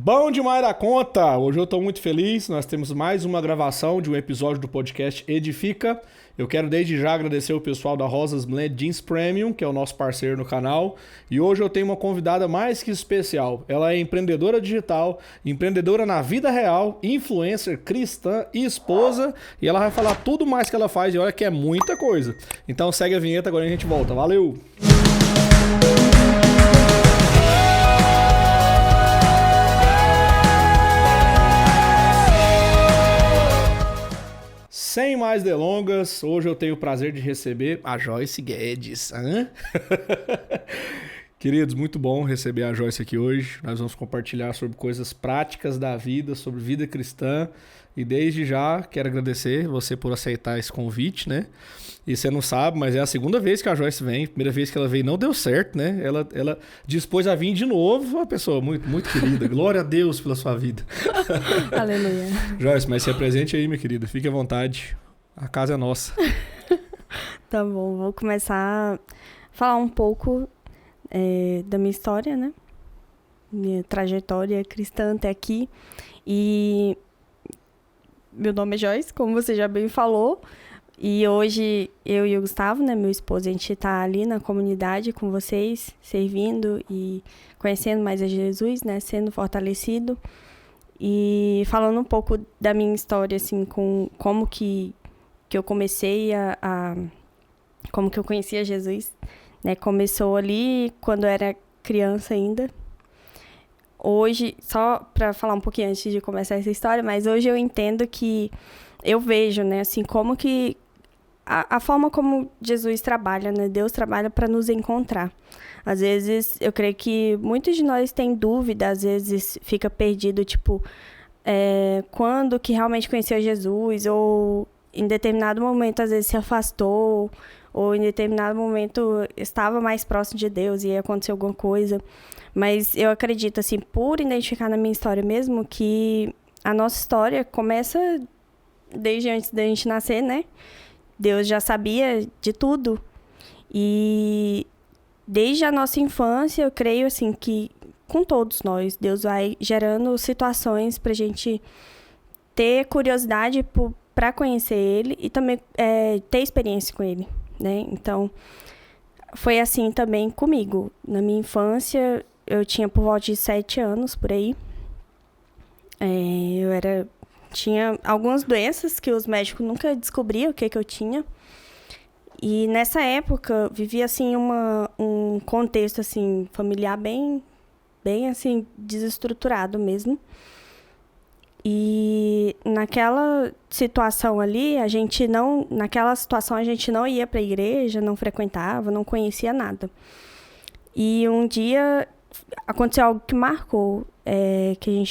Bom demais da conta! Hoje eu tô muito feliz, nós temos mais uma gravação de um episódio do podcast Edifica. Eu quero desde já agradecer o pessoal da Rosas Blend Jeans Premium, que é o nosso parceiro no canal. E hoje eu tenho uma convidada mais que especial. Ela é empreendedora digital, empreendedora na vida real, influencer cristã e esposa. E ela vai falar tudo mais que ela faz e olha que é muita coisa. Então segue a vinheta, agora a gente volta. Valeu! Sem mais delongas, hoje eu tenho o prazer de receber a Joyce Guedes. Queridos, muito bom receber a Joyce aqui hoje. Nós vamos compartilhar sobre coisas práticas da vida, sobre vida cristã. E desde já quero agradecer você por aceitar esse convite, né? E você não sabe, mas é a segunda vez que a Joyce vem. Primeira vez que ela veio não deu certo, né? Ela dispôs a vir de novo. Uma pessoa muito, muito querida. Glória a Deus pela sua vida. Aleluia. Joyce, mas se apresente aí, minha querida. Fique à vontade. A casa é nossa. Tá bom, vou começar a falar um pouco da minha história, né? Minha trajetória cristã até aqui. E meu nome é Joyce, como você já bem falou. E hoje eu e o Gustavo, né, meu esposo, a gente tá ali na comunidade com vocês, servindo e conhecendo mais a Jesus, né, sendo fortalecido. E falando um pouco da minha história, assim, com como que eu comecei como que eu conhecia Jesus, né, começou ali quando eu era criança ainda. Hoje, só para falar um pouquinho antes de começar essa história, mas hoje eu entendo que eu vejo, né, assim, como que a forma como Jesus trabalha, né, Deus trabalha para nos encontrar. Às vezes, eu creio que muitos de nós têm dúvida, às vezes fica perdido, tipo, quando que realmente conheceu Jesus, ou em determinado momento, às vezes, se afastou, ou em determinado momento estava mais próximo de Deus e aconteceu alguma coisa. Mas eu acredito, assim, por identificar na minha história mesmo, que a nossa história começa desde antes da gente nascer, né? Deus já sabia de tudo. E desde a nossa infância, eu creio, assim, que com todos nós, Deus vai gerando situações pra gente ter curiosidade para conhecer Ele e também ter experiência com Ele, né? Então, foi assim também comigo. Na minha infância, eu tinha por volta de 7 anos, por aí. Tinha algumas doenças que os médicos nunca descobriam o que eu tinha. E nessa época, vivia, assim, um contexto, assim, familiar bem, assim, desestruturado mesmo. E naquela situação ali, naquela situação a gente não ia para a igreja, não frequentava, não conhecia nada. E um dia aconteceu algo que marcou, que eu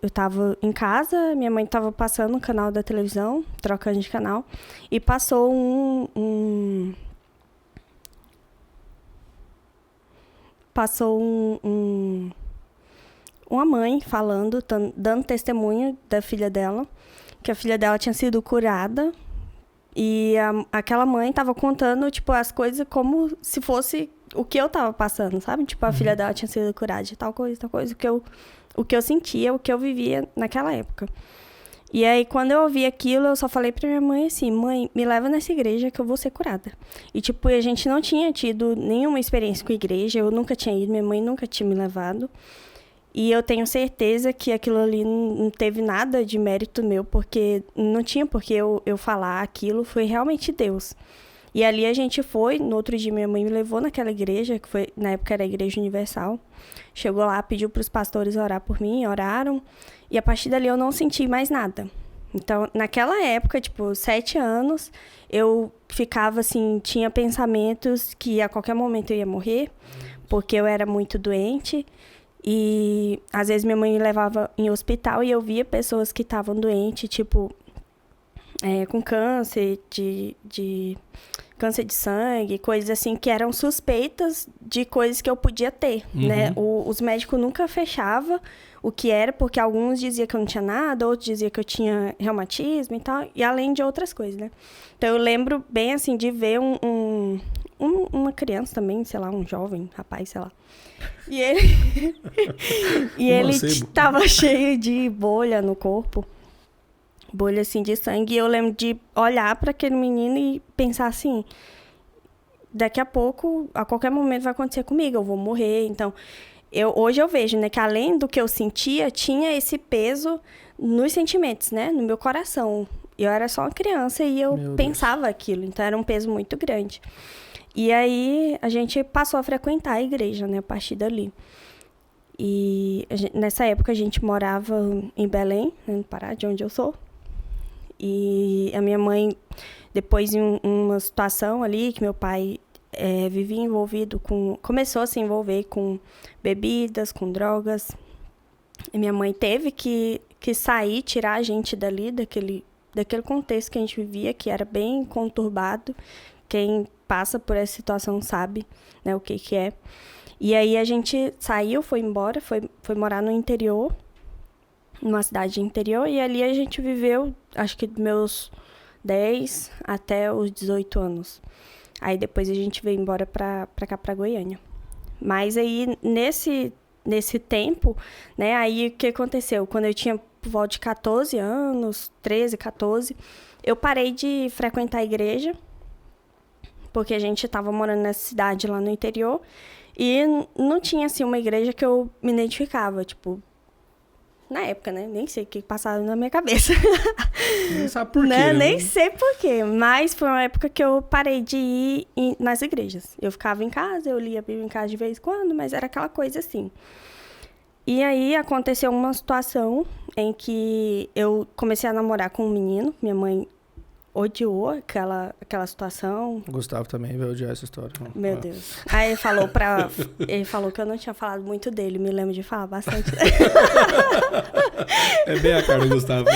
estava em casa, minha mãe estava passando o canal da televisão, trocando de canal, e passou uma mãe falando, dando testemunho da filha dela, que a filha dela tinha sido curada, e aquela mãe estava contando, tipo, as coisas como se fosse o que eu estava passando, sabe? Tipo, a filha dela tinha sido curada de tal coisa, o que eu sentia, o que eu vivia naquela época. E aí, quando eu ouvi aquilo, eu só falei pra minha mãe assim, mãe, me leva nessa igreja que eu vou ser curada. E, tipo, a gente não tinha tido nenhuma experiência com a igreja, eu nunca tinha ido, minha mãe nunca tinha me levado. E eu tenho certeza que aquilo ali não teve nada de mérito meu, porque não tinha por que eu falar aquilo, foi realmente Deus. E ali a gente foi, no outro dia minha mãe me levou naquela igreja, que foi, na época era a Igreja Universal. Chegou lá, pediu para os pastores orar por mim, oraram, e a partir dali eu não senti mais nada. Então, naquela época, tipo, 7 anos, eu ficava assim, tinha pensamentos que a qualquer momento eu ia morrer, porque eu era muito doente. E às vezes minha mãe me levava em hospital e eu via pessoas que estavam doentes, tipo, com câncer câncer de sangue, coisas assim que eram suspeitas de coisas que eu podia ter, né? Os médicos nunca fechavam o que era, porque alguns diziam que eu não tinha nada, outros diziam que eu tinha reumatismo e tal, e além de outras coisas, né? Então eu lembro bem, assim, de ver um uma criança também, sei lá, um jovem, rapaz, sei lá. E ele, e ele tava cheio de bolha no corpo. Bolha, assim, de sangue. E eu lembro de olhar para aquele menino e pensar assim, daqui a pouco, a qualquer momento vai acontecer comigo, eu vou morrer. Então, hoje eu vejo, né, que além do que eu sentia, tinha esse peso nos sentimentos, né, no meu coração. Eu era só uma criança e eu pensava aquilo, então era um peso muito grande. E aí, a gente passou a frequentar a igreja, né, a partir dali. E nessa época a gente morava em Belém, né, no Pará, de onde eu sou. E a minha mãe, depois de uma situação ali, que meu pai vivia envolvido começou a se envolver com bebidas, com drogas. E minha mãe teve que sair, tirar a gente dali, daquele contexto que a gente vivia, que era bem conturbado. Quem passa por essa situação sabe, né, o que é. E aí a gente saiu, foi embora, foi morar no interior, numa cidade interior, e ali a gente viveu, acho que dos meus 10 até os 18 anos. Aí depois a gente veio embora pra cá, pra Goiânia. Mas aí, nesse tempo, né, aí o que aconteceu? Quando eu tinha por volta de 14 anos, 13, 14, eu parei de frequentar a igreja, porque a gente estava morando nessa cidade lá no interior, e não tinha, assim, uma igreja que eu me identificava, tipo, na época, né? Nem sei o que passava na minha cabeça. Nem sabe por quê. Né? Nem sei por quê, mas foi uma época que eu parei de ir nas igrejas. Eu ficava em casa, eu lia a Bíblia em casa de vez em quando, mas era aquela coisa assim. E aí aconteceu uma situação em que eu comecei a namorar com um menino, minha mãe odiou aquela situação. O Gustavo também vai odiar essa história. Meu Deus. Aí ele falou que eu não tinha falado muito dele, me lembro de falar bastante. É bem a cara do Gustavo.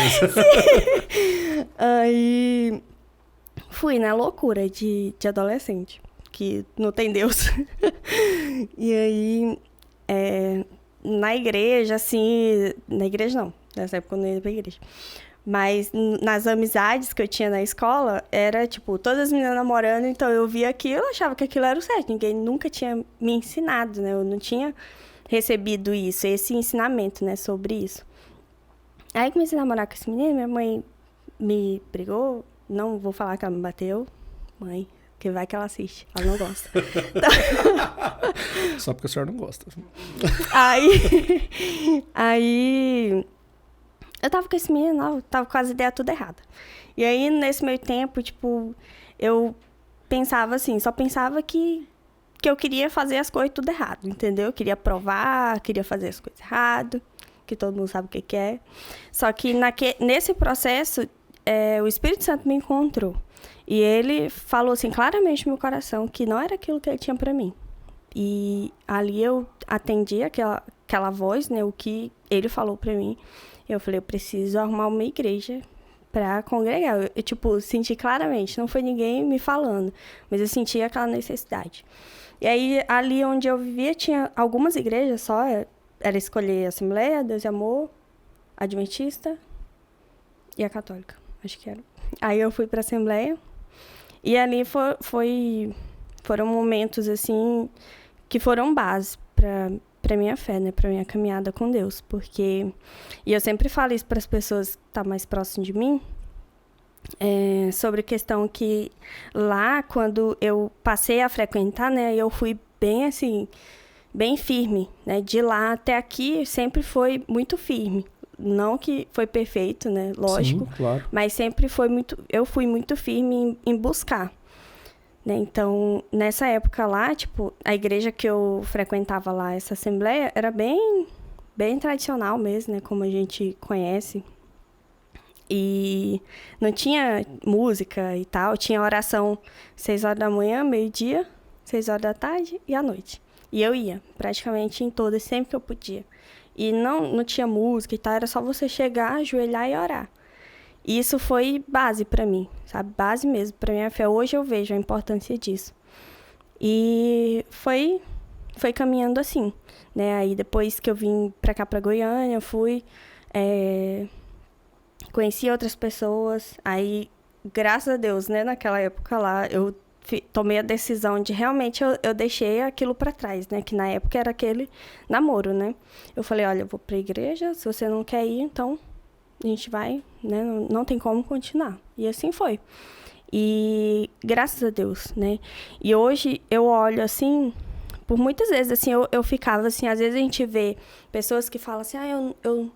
Aí fui na loucura de adolescente, que não tem Deus. E aí, na igreja, assim... Na igreja não, nessa época eu não ia pra igreja. Mas nas amizades que eu tinha na escola, era, tipo, todas as meninas namorando, então eu via aquilo, eu achava que aquilo era o certo. Ninguém nunca tinha me ensinado, né? Eu não tinha recebido isso, esse ensinamento, né, sobre isso. Aí comecei a namorar com esse menino, minha mãe me brigou, não vou falar que ela me bateu, mãe, que vai que ela assiste, ela não gosta. Então... Só porque a senhora não gosta. Aí... Eu tava com esse menino, eu tava com as ideias tudo erradas. E aí, nesse meio tempo, tipo, eu pensava assim, só pensava que eu queria fazer as coisas tudo errado, entendeu? Eu queria provar, queria fazer as coisas errado, que todo mundo sabe o que é. Só que nesse processo, o Espírito Santo me encontrou. E ele falou assim, claramente no meu coração, que não era aquilo que ele tinha pra mim. E ali eu atendi aquela voz, né, o que ele falou pra mim. Eu falei, eu preciso arrumar uma igreja pra congregar. Eu, tipo, senti claramente, não foi ninguém me falando, mas eu senti aquela necessidade. E aí, ali onde eu vivia, tinha algumas igrejas só, era escolher a Assembleia, Deus e Amor, a Adventista e a Católica, acho que era. Aí eu fui pra Assembleia, e ali foram momentos, assim, que foram base pra minha fé, né? Pra minha caminhada com Deus. Porque... E eu sempre falo isso para as pessoas que estão mais próximas de mim. Sobre a questão que lá, quando eu passei a frequentar, né? Eu fui bem, assim... Bem firme, né? De lá até aqui, sempre foi muito firme. Não que foi perfeito, né? Lógico. Sim, claro. Mas sempre foi muito... Eu fui muito firme em buscar. Né? Então, nessa época lá, tipo, a igreja que eu frequentava lá, essa assembleia, era bem tradicional mesmo, né? Como a gente conhece. E não tinha música e tal, tinha oração 6 horas da manhã, meio-dia, 6 horas da tarde e à noite. E eu ia, praticamente em todas, sempre que eu podia. E não tinha música e tal, era só você chegar, ajoelhar e orar. E isso foi base pra mim, sabe? Base mesmo pra minha fé. Hoje eu vejo a importância disso. E foi caminhando assim, né? Aí depois que eu vim pra cá, pra Goiânia, eu fui... conheci outras pessoas. Aí, graças a Deus, né? Naquela época lá, eu tomei a decisão de realmente eu deixei aquilo pra trás, né? Que na época era aquele namoro, né? Eu falei, olha, eu vou pra igreja, se você não quer ir, então a gente vai, né? Não tem como continuar. E assim foi. E graças a Deus, né? E hoje eu olho assim, por muitas vezes, assim, eu ficava assim, às vezes a gente vê pessoas que falam assim, eu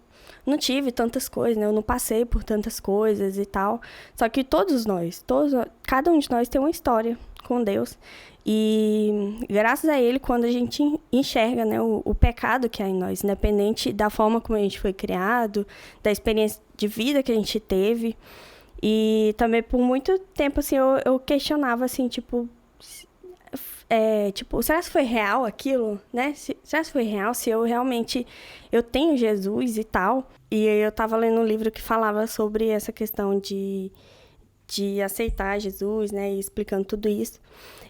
não tive tantas coisas, né? Eu não passei por tantas coisas e tal. Só que cada um de nós tem uma história com Deus. E graças a Ele, quando a gente enxerga, né, o pecado que há em nós, independente da forma como a gente foi criado, da experiência de vida que a gente teve. E também por muito tempo, assim, eu questionava, assim, tipo, será que foi real aquilo, né? Será que foi real? Se eu realmente, eu tenho Jesus e tal. E eu tava lendo um livro que falava sobre essa questão de aceitar Jesus, né? E explicando tudo isso.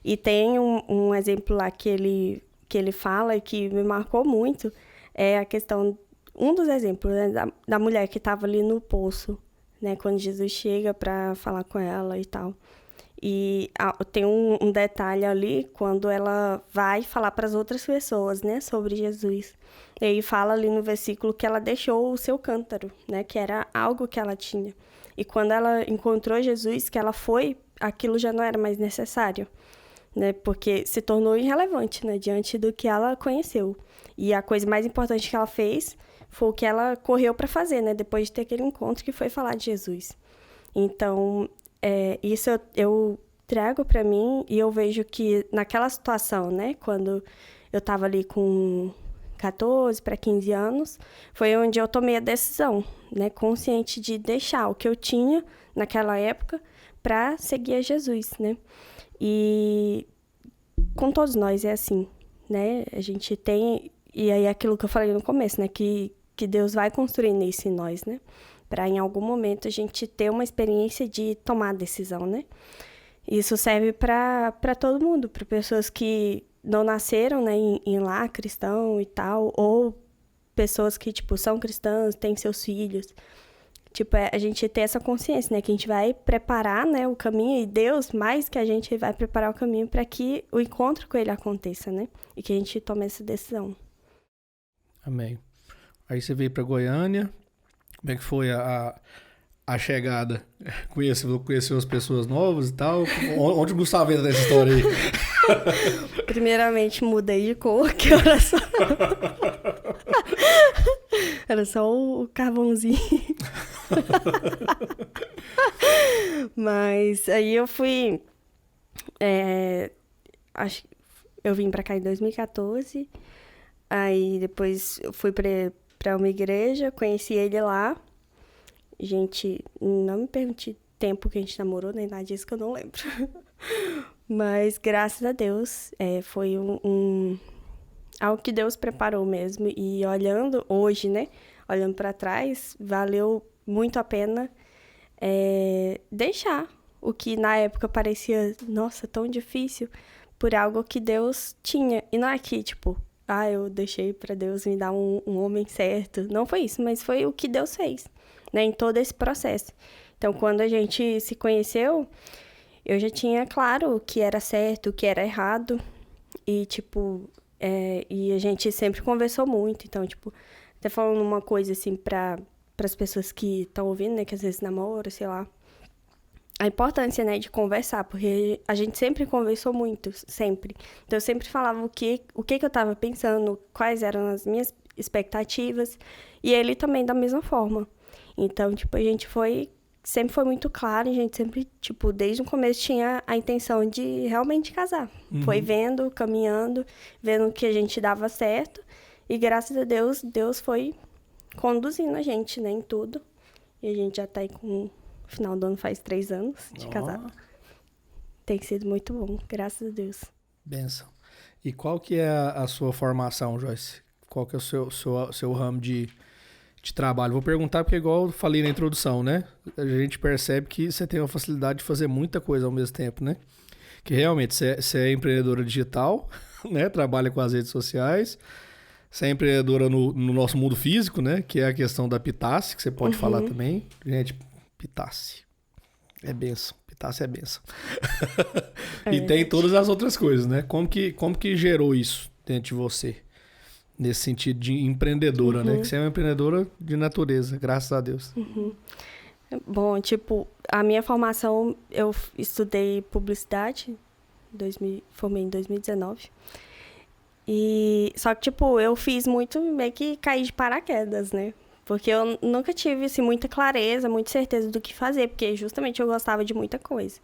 E tem um exemplo lá que ele fala e que me marcou muito. É a questão, um dos exemplos, né? Da mulher que tava ali no poço, né? Quando Jesus chega pra falar com ela e tal. E tem um detalhe ali quando ela vai falar para as outras pessoas, né, sobre Jesus. E aí fala ali no versículo que ela deixou o seu cântaro, né, que era algo que ela tinha. E quando ela encontrou Jesus, que ela foi, aquilo já não era mais necessário, né, porque se tornou irrelevante, né, diante do que ela conheceu. E a coisa mais importante que ela fez foi o que ela correu para fazer, né, depois de ter aquele encontro, que foi falar de Jesus. Então, isso eu trago para mim e eu vejo que naquela situação, né, quando eu estava ali com 14 para 15 anos, foi onde eu tomei a decisão, né, consciente de deixar o que eu tinha naquela época para seguir a Jesus, né? E com todos nós é assim, né? A gente tem, e aí aquilo que eu falei no começo, né, que Deus vai construindo isso em nós, né? Para em algum momento a gente ter uma experiência de tomar decisão, né? Isso serve para todo mundo, para pessoas que não nasceram, né, em lar cristão e tal, ou pessoas que, tipo, são cristãs, têm seus filhos. Tipo, a gente ter essa consciência, né, que a gente vai preparar, né, o caminho, e Deus, mais que a gente, vai preparar o caminho para que o encontro com Ele aconteça, né? E que a gente tome essa decisão. Amém. Aí você veio para Goiânia. Como é que foi a chegada? Conheceu as pessoas novas e tal? Onde o Gustavo entra nessa história aí? Primeiramente, mudei de cor, que era só... era só o carvãozinho. Mas aí eu fui... eu vim pra cá em 2014. Aí depois eu fui pra uma igreja, conheci ele lá. Gente, não me pergunte tempo que a gente namorou, nem nada disso que eu não lembro. Mas, graças a Deus, foi algo que Deus preparou mesmo. E olhando hoje, né? Olhando pra trás, valeu muito a pena deixar o que na época parecia, nossa, tão difícil, por algo que Deus tinha. E não é que, tipo, eu deixei pra Deus me dar um homem certo. Não foi isso, mas foi o que Deus fez, né, em todo esse processo. Então, quando a gente se conheceu, eu já tinha claro o que era certo, o que era errado. E, tipo, e a gente sempre conversou muito. Então, tipo, até falando uma coisa, assim, para as pessoas que estão ouvindo, né, que às vezes namoram, sei lá. A importância, né, de conversar, porque a gente sempre conversou muito, sempre. Então, eu sempre falava o que eu estava pensando, quais eram as minhas expectativas, e ele também da mesma forma. Então, tipo, a gente sempre foi muito claro, a gente sempre, tipo, desde o começo tinha a intenção de realmente casar. Uhum. Foi vendo, caminhando, vendo que a gente dava certo, e graças a Deus, Deus foi conduzindo a gente, né, em tudo. E a gente já tá aí com... No final do ano faz 3 anos de casado. Tem sido muito bom, graças a Deus. Benção. E qual que é a sua formação, Joyce? Qual que é o seu ramo de trabalho? Vou perguntar porque, igual eu falei na introdução, né? A gente percebe que você tem uma facilidade de fazer muita coisa ao mesmo tempo, né? Que realmente você é empreendedora digital, né? Trabalha com as redes sociais. Você é empreendedora no nosso mundo físico, né? Que é a questão da Pitácio, que você pode falar também. Gente, Pitácio. É benção. Taça é benção. E tem todas as outras coisas, né? Como que gerou isso dentro de você? Nesse sentido de empreendedora, né? Que você é uma empreendedora de natureza, graças a Deus. Bom, tipo, a minha formação, eu estudei publicidade, formei em 2019. Só que, tipo, eu fiz muito meio que cair de paraquedas, né? Porque eu nunca tive, assim, muita clareza, muita certeza do que fazer, porque justamente eu gostava de muita coisa.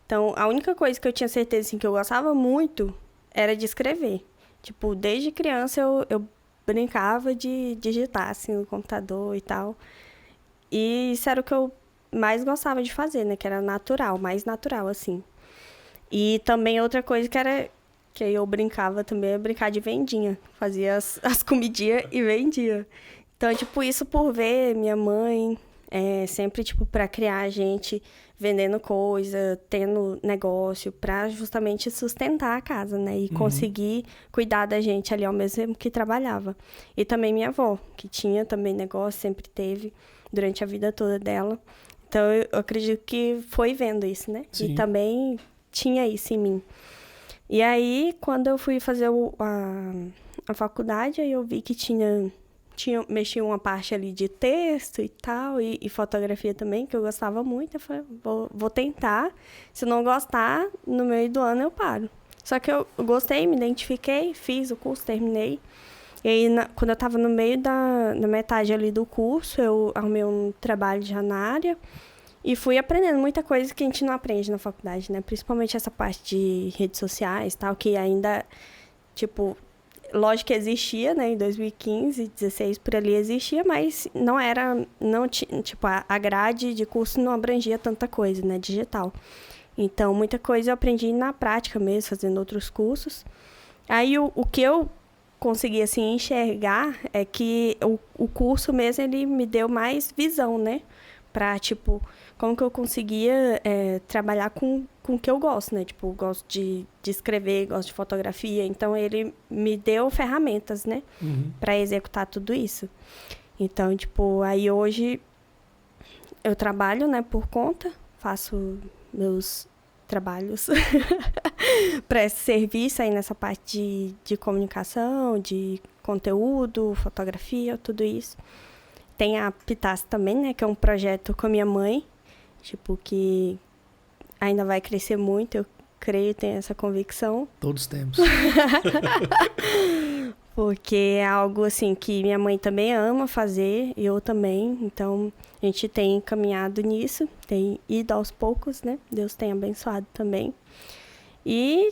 Então, a única coisa que eu tinha certeza, assim, que eu gostava muito era de escrever. Tipo, desde criança eu brincava de digitar, assim, no computador e tal. E isso era o que eu mais gostava de fazer, né? Que era natural, mais natural, assim. E também outra coisa que eu brincava também, é brincar de vendinha. Fazia as comidinhas e vendia. Então, tipo, isso por ver minha mãe, sempre, tipo, pra criar a gente vendendo coisa, tendo negócio, pra justamente sustentar a casa, né? E conseguir cuidar da gente ali ao mesmo tempo que trabalhava. E também minha avó, que tinha também negócio, sempre teve, durante a vida toda dela. Então, eu acredito que foi vendo isso, né? Sim. E também tinha isso em mim. E aí, quando eu fui fazer a faculdade, aí eu vi que mexia uma parte ali de texto e tal, e fotografia também, que eu gostava muito. Eu falei, vou tentar. Se eu não gostar, no meio do ano eu paro. Só que eu gostei, me identifiquei, fiz o curso, terminei. E aí, quando eu estava no meio na metade ali do curso, eu arrumei um trabalho já na área e fui aprendendo muita coisa que a gente não aprende na faculdade, né? Principalmente essa parte de redes sociais e tal, que ainda, tipo, lógico que existia, né? Em 2015, 2016, por ali existia, mas tipo, a grade de curso não abrangia tanta coisa, né? Digital. Então, muita coisa eu aprendi na prática mesmo, fazendo outros cursos. Aí, o que eu consegui, assim, enxergar é que o curso mesmo, ele me deu mais visão, né? Pra, tipo, como que eu conseguia trabalhar com o que eu gosto, né? Tipo, eu gosto de escrever, gosto de fotografia. Então, ele me deu ferramentas, né? Pra executar tudo isso. Então, tipo, aí hoje eu trabalho, né, por conta. Faço meus trabalhos. Presto serviço aí nessa parte de comunicação, de conteúdo, fotografia, tudo isso. Tem a Pitas também, né? Que é um projeto com a minha mãe. Tipo, que ainda vai crescer muito, eu creio, tenho essa convicção. Todos temos. Porque é algo, assim, que minha mãe também ama fazer, e eu também. Então, a gente tem caminhado nisso, tem ido aos poucos, né? Deus tem abençoado também. E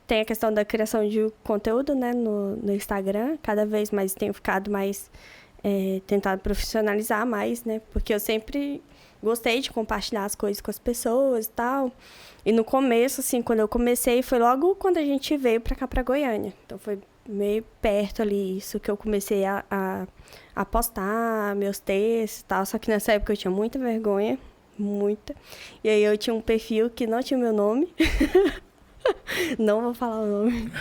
tem a questão da criação de conteúdo, né? No Instagram. Cada vez mais tenho ficado mais... tentado profissionalizar mais, né? Porque eu sempre gostei de compartilhar as coisas com as pessoas e tal. E no começo, assim, quando eu comecei, foi logo quando a gente veio pra cá, pra Goiânia. Então, foi meio perto ali, isso que eu comecei a postar meus textos e tal. Só que nessa época eu tinha muita vergonha, muita. E aí eu tinha um perfil que não tinha meu nome. Não vou falar o nome.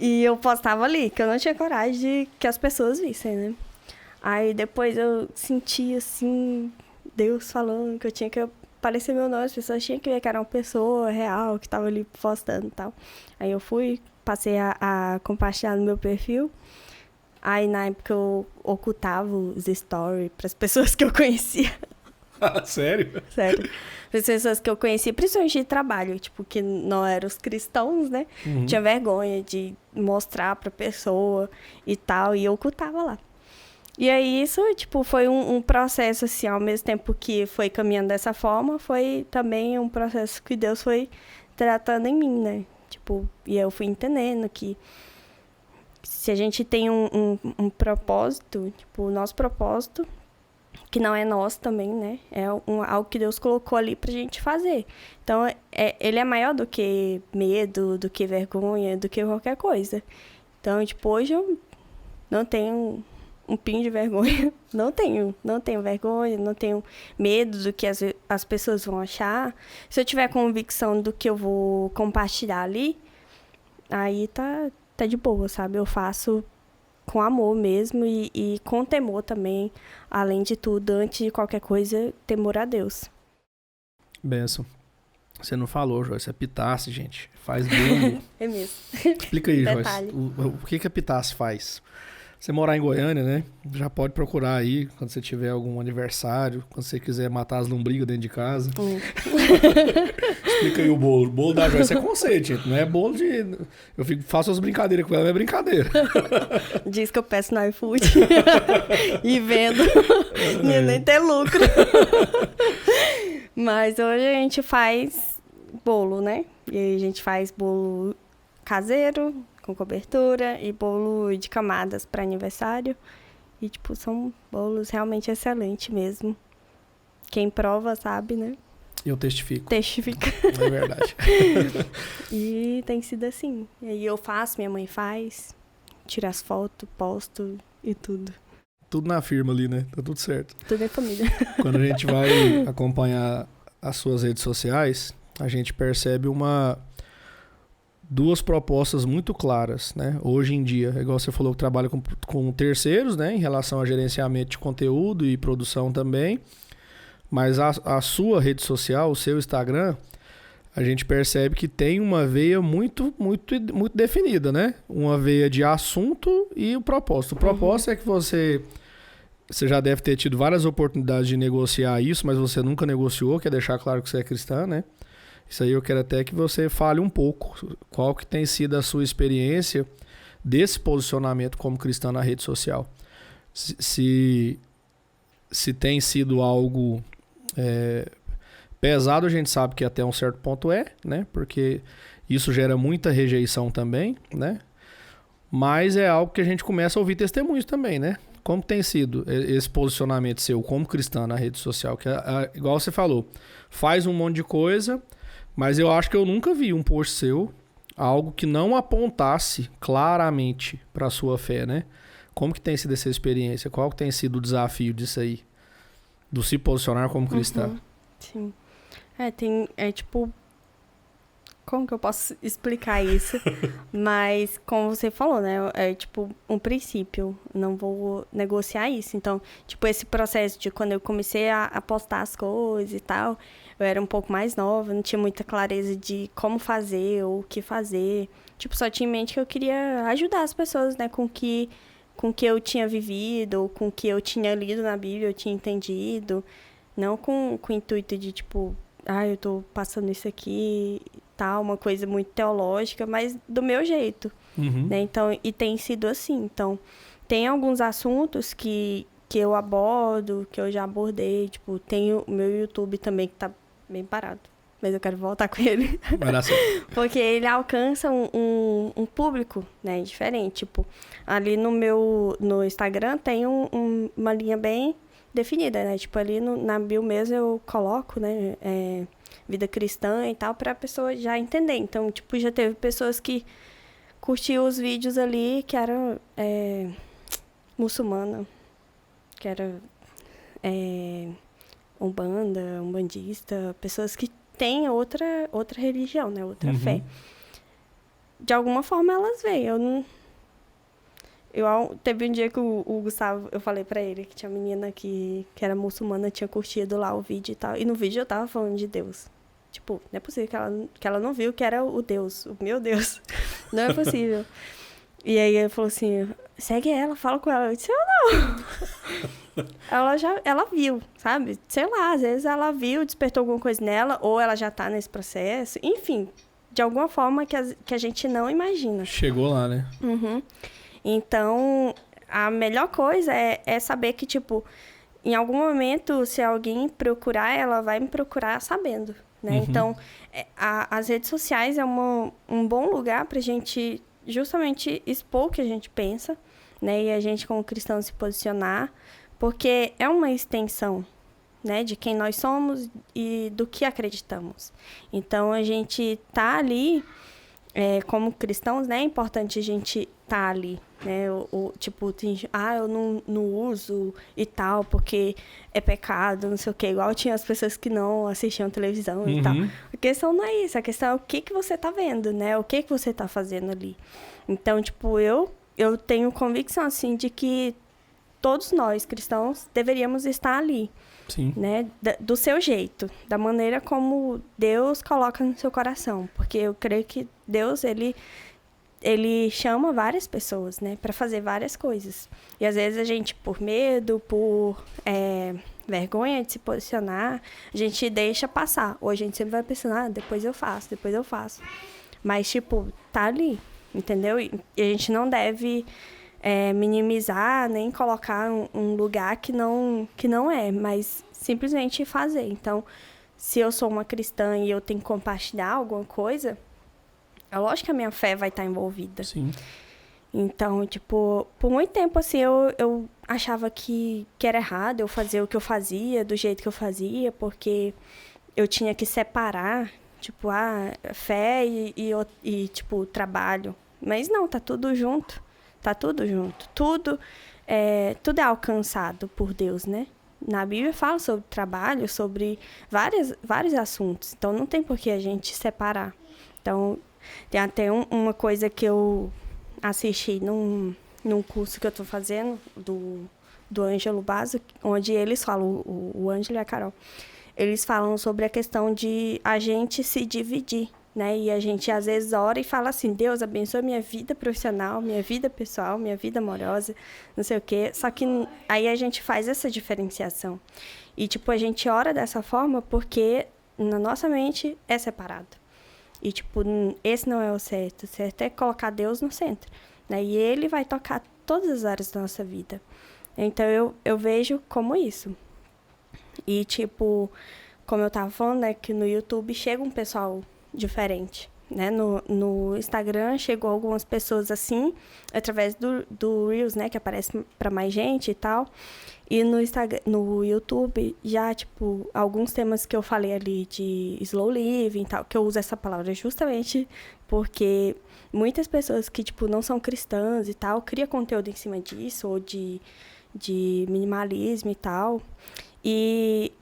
E eu postava ali, que eu não tinha coragem de que as pessoas vissem, né? Aí depois eu senti, assim, Deus falando que eu tinha que aparecer meu nome, as pessoas tinham que ver que era uma pessoa real, que tava ali postando e tal. Aí eu passei a compartilhar no meu perfil. Aí na época eu ocultava os stories pras pessoas que eu conhecia. Sério? Sério. As pessoas que eu conhecia, principalmente de trabalho, tipo, que não eram os cristãos, né? Tinha vergonha de mostrar pra pessoa e tal, e eu ocultava lá. E aí isso, tipo, foi um processo, assim, ao mesmo tempo que foi caminhando dessa forma, foi também um processo que Deus foi tratando em mim, né? Tipo, e eu fui entendendo que se a gente tem um propósito, tipo, o nosso propósito, que não é nosso também, né? É algo que Deus colocou ali pra gente fazer. Então, ele é maior do que medo, do que vergonha, do que qualquer coisa. Então, tipo, hoje eu não tenho um pingo de vergonha. Não tenho vergonha, não tenho medo do que as pessoas vão achar. Se eu tiver convicção do que eu vou compartilhar ali, aí tá de boa, sabe? Eu faço com amor mesmo e com temor também, além de tudo, antes de qualquer coisa, temor a Deus. Benção. Você não falou, Joyce, é Epitácio, gente. Faz bolo. É mesmo. Explica aí, Detalhe. Joyce, o que a Epitácio faz? Você morar em Goiânia, né? Já pode procurar aí, quando você tiver algum aniversário, quando você quiser matar as lombrigas dentro de casa. Explica aí o bolo. O bolo da Joyce é conceito, gente. Não é bolo de... faço as brincadeiras com ela, não é brincadeira. Diz que eu peço no iFood e vendo. E nem ter lucro. Mas hoje a gente faz bolo, né? E aí a gente faz bolo caseiro, com cobertura, e bolo de camadas para aniversário. E, tipo, são bolos realmente excelentes mesmo. Quem prova sabe, né? Eu testifico. Testifica. É verdade. E tem sido assim. E aí eu faço, minha mãe faz, tiro as fotos, posto e tudo. Tudo na firma ali, né? Tá tudo certo. Tudo é família. Quando a gente vai acompanhar as suas redes sociais, a gente percebe duas propostas muito claras, né? Hoje em dia, igual você falou que trabalha com terceiros, né? Em relação a gerenciamento de conteúdo e produção também. Mas a sua rede social, o seu Instagram, a gente percebe que tem uma veia muito, muito, muito definida, né? Uma veia de assunto e o propósito. O propósito é que você já deve ter tido várias oportunidades de negociar isso, mas você nunca negociou, quer deixar claro que você é cristã, né? Isso aí eu quero até que você fale um pouco. Qual que tem sido a sua experiência desse posicionamento como cristã na rede social? Se tem sido algo pesado, a gente sabe que até um certo ponto né? Porque isso gera muita rejeição também, né? Mas é algo que a gente começa a ouvir testemunhos também, né? Como tem sido esse posicionamento seu como cristã na rede social? Que igual você falou, faz um monte de coisa, mas eu acho que eu nunca vi um post seu, algo que não apontasse claramente para a sua fé, né? Como que tem sido essa experiência? Qual que tem sido o desafio disso aí? Do se posicionar como cristã? Sim. Tipo... Como que eu posso explicar isso? Mas, como você falou, né? É tipo um princípio. Não vou negociar isso. Então, tipo, esse processo de quando eu comecei a postar as coisas e tal, eu era um pouco mais nova, não tinha muita clareza de como fazer ou o que fazer. Tipo, só tinha em mente que eu queria ajudar as pessoas, né? Com o que eu tinha vivido, ou com o que eu tinha lido na Bíblia, eu tinha entendido. Não com o intuito de, tipo, eu tô passando isso aqui... Tal, uma coisa muito teológica, mas do meu jeito, né? Então, e tem sido assim. Então, tem alguns assuntos que eu abordo, que eu já abordei, tipo, tem o meu YouTube também, que tá bem parado, mas eu quero voltar com ele. Vai dar certo. Porque ele alcança um público, né, diferente. Tipo, ali no Instagram tem uma linha bem definida, né? Tipo, ali na bio mesmo eu coloco, né, vida cristã e tal, pra pessoa já entender. Então, tipo, já teve pessoas que curtiam os vídeos ali que eram muçulmana, que era umbandista, pessoas que têm outra religião, né, outra fé. De alguma forma elas veem. Teve um dia que o Gustavo, eu falei pra ele que tinha uma menina que era muçulmana, tinha curtido lá o vídeo e tal. E no vídeo eu tava falando de Deus. Tipo, não é possível que ela não viu que era o Deus, o meu Deus. Não é possível. E aí ele falou assim, segue ela, fala com ela. Eu disse, eu não. Ela viu, sabe? Sei lá, às vezes ela viu, despertou alguma coisa nela, ou ela já tá nesse processo. Enfim, de alguma forma que a gente não imagina. Chegou lá, né? Então, a melhor coisa é saber que, tipo, em algum momento, se alguém procurar, ela vai me procurar sabendo, né? Então, as redes sociais é um bom lugar pra gente justamente expor o que a gente pensa, né? E a gente, como cristão, se posicionar, porque é uma extensão, né? De quem nós somos e do que acreditamos. Então, a gente tá ali, como cristãos, né? É importante a gente tá ali, né? Tipo, eu não uso e tal, porque é pecado, não sei o quê. Igual tinha as pessoas que não assistiam televisão e tal. A questão não é isso, a questão é o que você tá vendo, né? O que você tá fazendo ali. Então, tipo, eu eu tenho convicção, assim, de que todos nós, cristãos, deveríamos estar ali. Sim. Né? Do seu jeito, da maneira como Deus coloca no seu coração. Porque eu creio que Deus, ele chama várias pessoas, né? Para fazer várias coisas. E às vezes a gente, por medo, por vergonha de se posicionar, a gente deixa passar. Ou a gente sempre vai pensando, depois eu faço. Mas, tipo, tá ali, entendeu? E a gente não deve minimizar, nem colocar um lugar que não é, mas simplesmente fazer. Então, se eu sou uma cristã e eu tenho que compartilhar alguma coisa, é lógico que a minha fé vai estar envolvida. Sim. Então, tipo, por muito tempo, assim, eu achava que era errado eu fazer o que eu fazia, do jeito que eu fazia, porque eu tinha que separar, tipo, fé e tipo, trabalho. Mas não, tá tudo junto. Tá tudo junto. Tudo é alcançado por Deus, né? Na Bíblia fala sobre trabalho, sobre vários assuntos. Então, não tem por que a gente separar. Então, tem até uma coisa que eu assisti num curso que eu tô fazendo, do Ângelo Basso, onde eles falam, o Ângelo e a Carol, eles falam sobre a questão de a gente se dividir. Né? E a gente, às vezes, ora e fala assim, Deus abençoe minha vida profissional, minha vida pessoal, minha vida amorosa, não sei o quê. Só que aí a gente faz essa diferenciação. E, tipo, a gente ora dessa forma porque na nossa mente é separado. E, tipo, esse não é o certo. O certo é colocar Deus no centro. Né? E Ele vai tocar todas as áreas da nossa vida. Então, eu vejo como isso. E, tipo, como eu tava falando, né, que no YouTube chega um pessoal diferente, né? No Instagram chegou algumas pessoas assim, através do Reels, né? Que aparece para mais gente e tal. E no YouTube, já, tipo, alguns temas que eu falei ali de slow living e tal, que eu uso essa palavra justamente porque muitas pessoas que, tipo, não são cristãs e tal, criam conteúdo em cima disso, ou de minimalismo e tal. E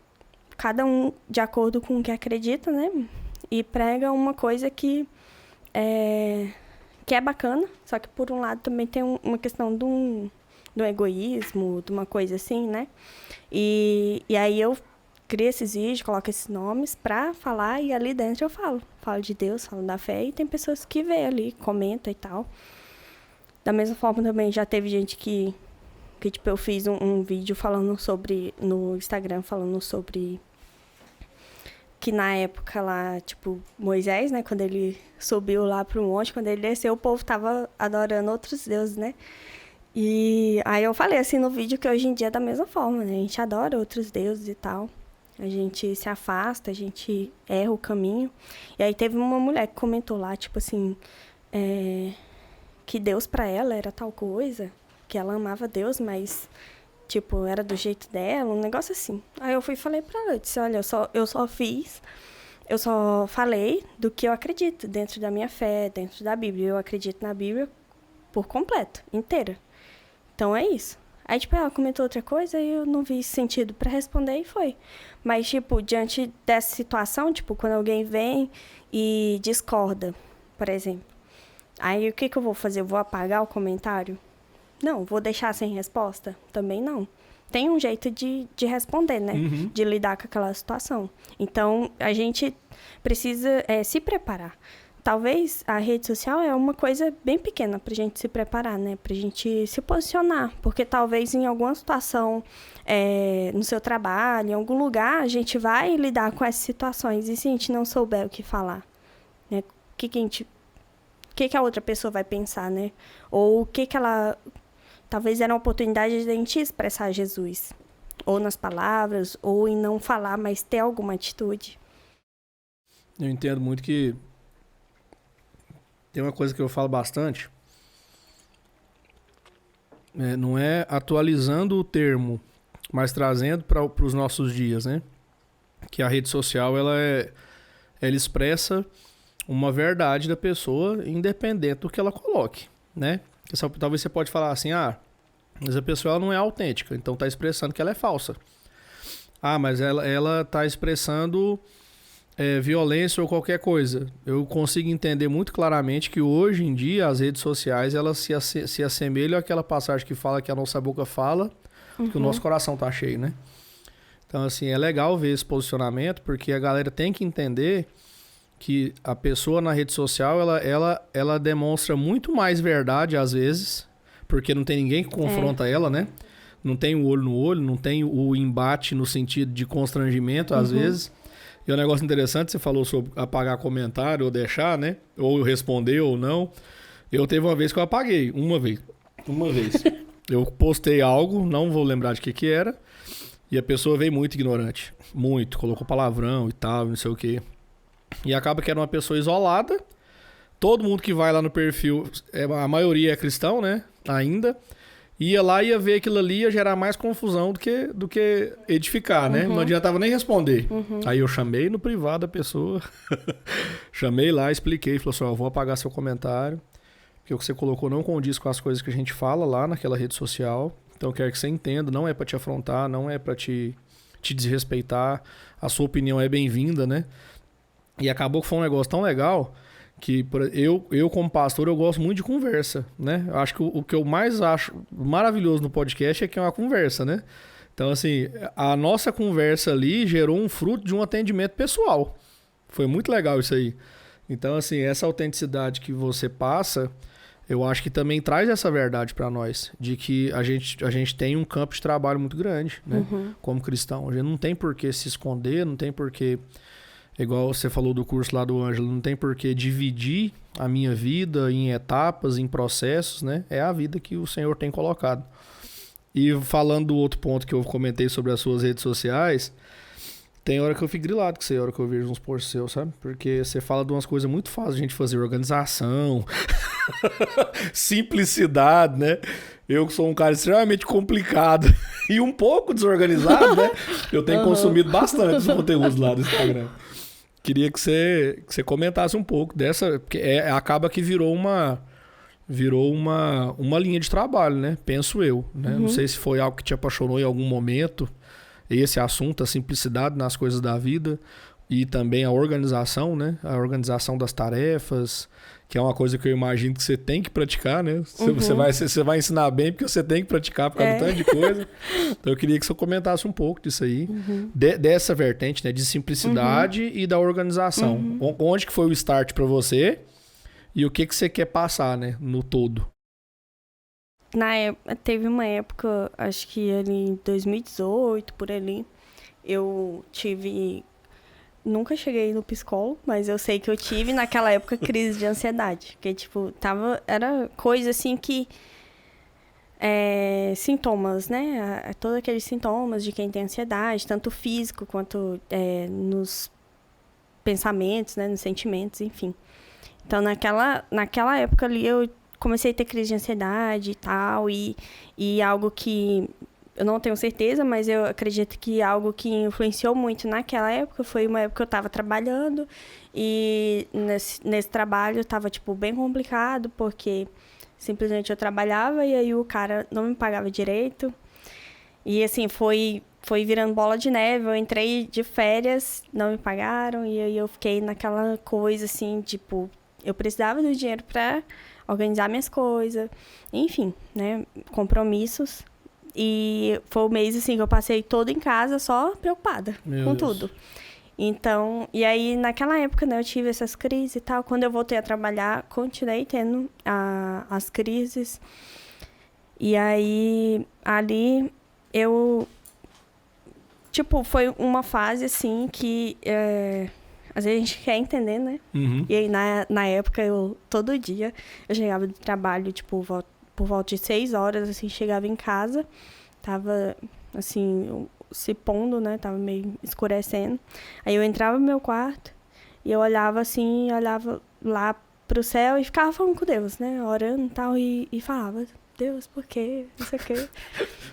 cada um de acordo com o que acredita, né? E prega uma coisa que é bacana, só que por um lado também tem uma questão do egoísmo, de uma coisa assim, né? E aí eu crio esses vídeos, coloco esses nomes pra falar e ali dentro eu falo de Deus, falo da fé e tem pessoas que vê ali, comentam e tal. Da mesma forma também já teve gente que tipo, eu fiz um vídeo falando sobre, no Instagram, falando sobre que na época lá, tipo, Moisés, né, quando ele subiu lá pro monte, quando ele desceu, o povo tava adorando outros deuses, né? E aí eu falei assim no vídeo que hoje em dia é da mesma forma, né? A gente adora outros deuses e tal. A gente se afasta, a gente erra o caminho. E aí teve uma mulher que comentou lá, tipo assim, que Deus pra ela era tal coisa, que ela amava Deus, mas tipo, era do jeito dela, um negócio assim. Aí eu fui e falei pra ela, eu disse, olha, eu só falei do que eu acredito, dentro da minha fé, dentro da Bíblia. Eu acredito na Bíblia por completo, inteira. Então é isso. Aí, tipo, ela comentou outra coisa e eu não vi sentido pra responder e foi. Mas, tipo, diante dessa situação, tipo, quando alguém vem e discorda, por exemplo, aí o que eu vou fazer? Eu vou apagar o comentário? Não. Vou deixar sem resposta? Também não. Tem um jeito de responder, né? Uhum. De lidar com aquela situação. Então, a gente precisa se preparar. Talvez a rede social é uma coisa bem pequena pra gente se preparar, né? Pra gente se posicionar. Porque talvez em alguma situação, no seu trabalho, em algum lugar, a gente vai lidar com essas situações. E se a gente não souber o que falar? Né? O que a outra pessoa vai pensar, né? Ou o que ela... Talvez era uma oportunidade de a gente expressar Jesus. Ou nas palavras, ou em não falar, mas ter alguma atitude. Eu entendo muito que tem uma coisa que eu falo bastante. Não é atualizando o termo, mas trazendo para os nossos dias, né? Que a rede social, ela expressa uma verdade da pessoa, independente do que ela coloque, né? Talvez você pode falar assim, mas a pessoa ela não é autêntica, então está expressando que ela é falsa. Mas ela está expressando violência ou qualquer coisa. Eu consigo entender muito claramente que hoje em dia as redes sociais elas se assemelham àquela passagem que fala que a nossa boca fala, que o nosso coração tá cheio, né? Então, assim, é legal ver esse posicionamento, porque a galera tem que entender que a pessoa na rede social, ela demonstra muito mais verdade, às vezes, porque não tem ninguém que confronta ela, né? Não tem o olho no olho, não tem o embate no sentido de constrangimento, às vezes. E um negócio interessante, você falou sobre apagar comentário ou deixar, né? Ou responder ou não. Eu teve uma vez que eu apaguei, uma vez. Eu postei algo, não vou lembrar de que era, e a pessoa veio muito ignorante. Muito, colocou palavrão e tal, não sei o quê. E acaba que era uma pessoa isolada. Todo mundo que vai lá no perfil, a maioria é cristão, né? Ainda. Ia lá e ia ver aquilo ali, ia gerar mais confusão do que edificar, né? Não adiantava nem responder. Aí eu chamei no privado a pessoa, chamei lá, expliquei, falou assim, ó, eu vou apagar seu comentário, porque o que você colocou não condiz com as coisas que a gente fala lá naquela rede social, então eu quero que você entenda, não é pra te afrontar, não é pra te desrespeitar, a sua opinião é bem-vinda, né? E acabou que foi um negócio tão legal que eu como pastor, eu gosto muito de conversa, né? Eu acho que o que eu mais acho maravilhoso no podcast é que é uma conversa, né? Então, assim, a nossa conversa ali gerou um fruto de um atendimento pessoal. Foi muito legal isso aí. Então, assim, essa autenticidade que você passa, eu acho que também traz essa verdade para nós, de que a gente tem um campo de trabalho muito grande, né? Como cristão. A gente não tem por que se esconder, não tem por que... Igual você falou do curso lá do Ângelo, não tem por que dividir a minha vida em etapas, em processos, né? É a vida que o Senhor tem colocado. E falando do outro ponto que eu comentei sobre as suas redes sociais, tem hora que eu fico grilado com você, hora que eu vejo uns posts seus, sabe? Porque você fala de umas coisas muito fáceis de a gente fazer, organização, simplicidade, né? Eu que sou um cara extremamente complicado e um pouco desorganizado, né? Eu tenho consumido bastante os conteúdos lá do Instagram. Queria que você comentasse um pouco dessa, porque acaba que virou uma linha de trabalho, né? Penso eu, né? Não sei se foi algo que te apaixonou em algum momento, esse assunto, a simplicidade nas coisas da vida e também a organização, né? A organização das tarefas, que é uma coisa que eu imagino que você tem que praticar, né? Você vai ensinar bem porque você tem que praticar por causa do tanto de coisa. Então eu queria que você comentasse um pouco disso aí, dessa vertente, né? De simplicidade e da organização. Onde que foi o start para você e o que você quer passar, né? No todo. Teve uma época, acho que ali em 2018, por ali, eu tive... Nunca cheguei no psicólogo, mas eu sei que eu tive naquela época crise de ansiedade. Porque, tipo, era coisa assim que... sintomas, né? Todos aqueles sintomas de quem tem ansiedade, tanto físico quanto nos pensamentos, né? Nos sentimentos, enfim. Então, naquela época ali, eu comecei a ter crise de ansiedade e tal. E algo que... Eu não tenho certeza, mas eu acredito que algo que influenciou muito naquela época foi uma época que eu estava trabalhando e nesse trabalho estava, tipo, bem complicado, porque simplesmente eu trabalhava e aí o cara não me pagava direito. E, assim, foi virando bola de neve. Eu entrei de férias, não me pagaram e aí eu fiquei naquela coisa, assim, tipo, eu precisava do dinheiro para organizar minhas coisas, enfim, né, compromissos. E foi o mês, assim, que eu passei todo em casa só preocupada com tudo. Então, e aí, naquela época, né, eu tive essas crises e tal. Quando eu voltei a trabalhar, continuei tendo as crises. E aí, ali, tipo, foi uma fase, assim, que às vezes a gente quer entender, né? E aí, na época, todo dia, eu chegava do trabalho, tipo, por volta de 6 horas, assim, chegava em casa, tava, assim, se pondo, né, tava meio escurecendo. Aí eu entrava no meu quarto e eu olhava, assim, olhava lá pro céu e ficava falando com Deus, né, orando e tal, e falava, Deus, por quê? Não sei o quê.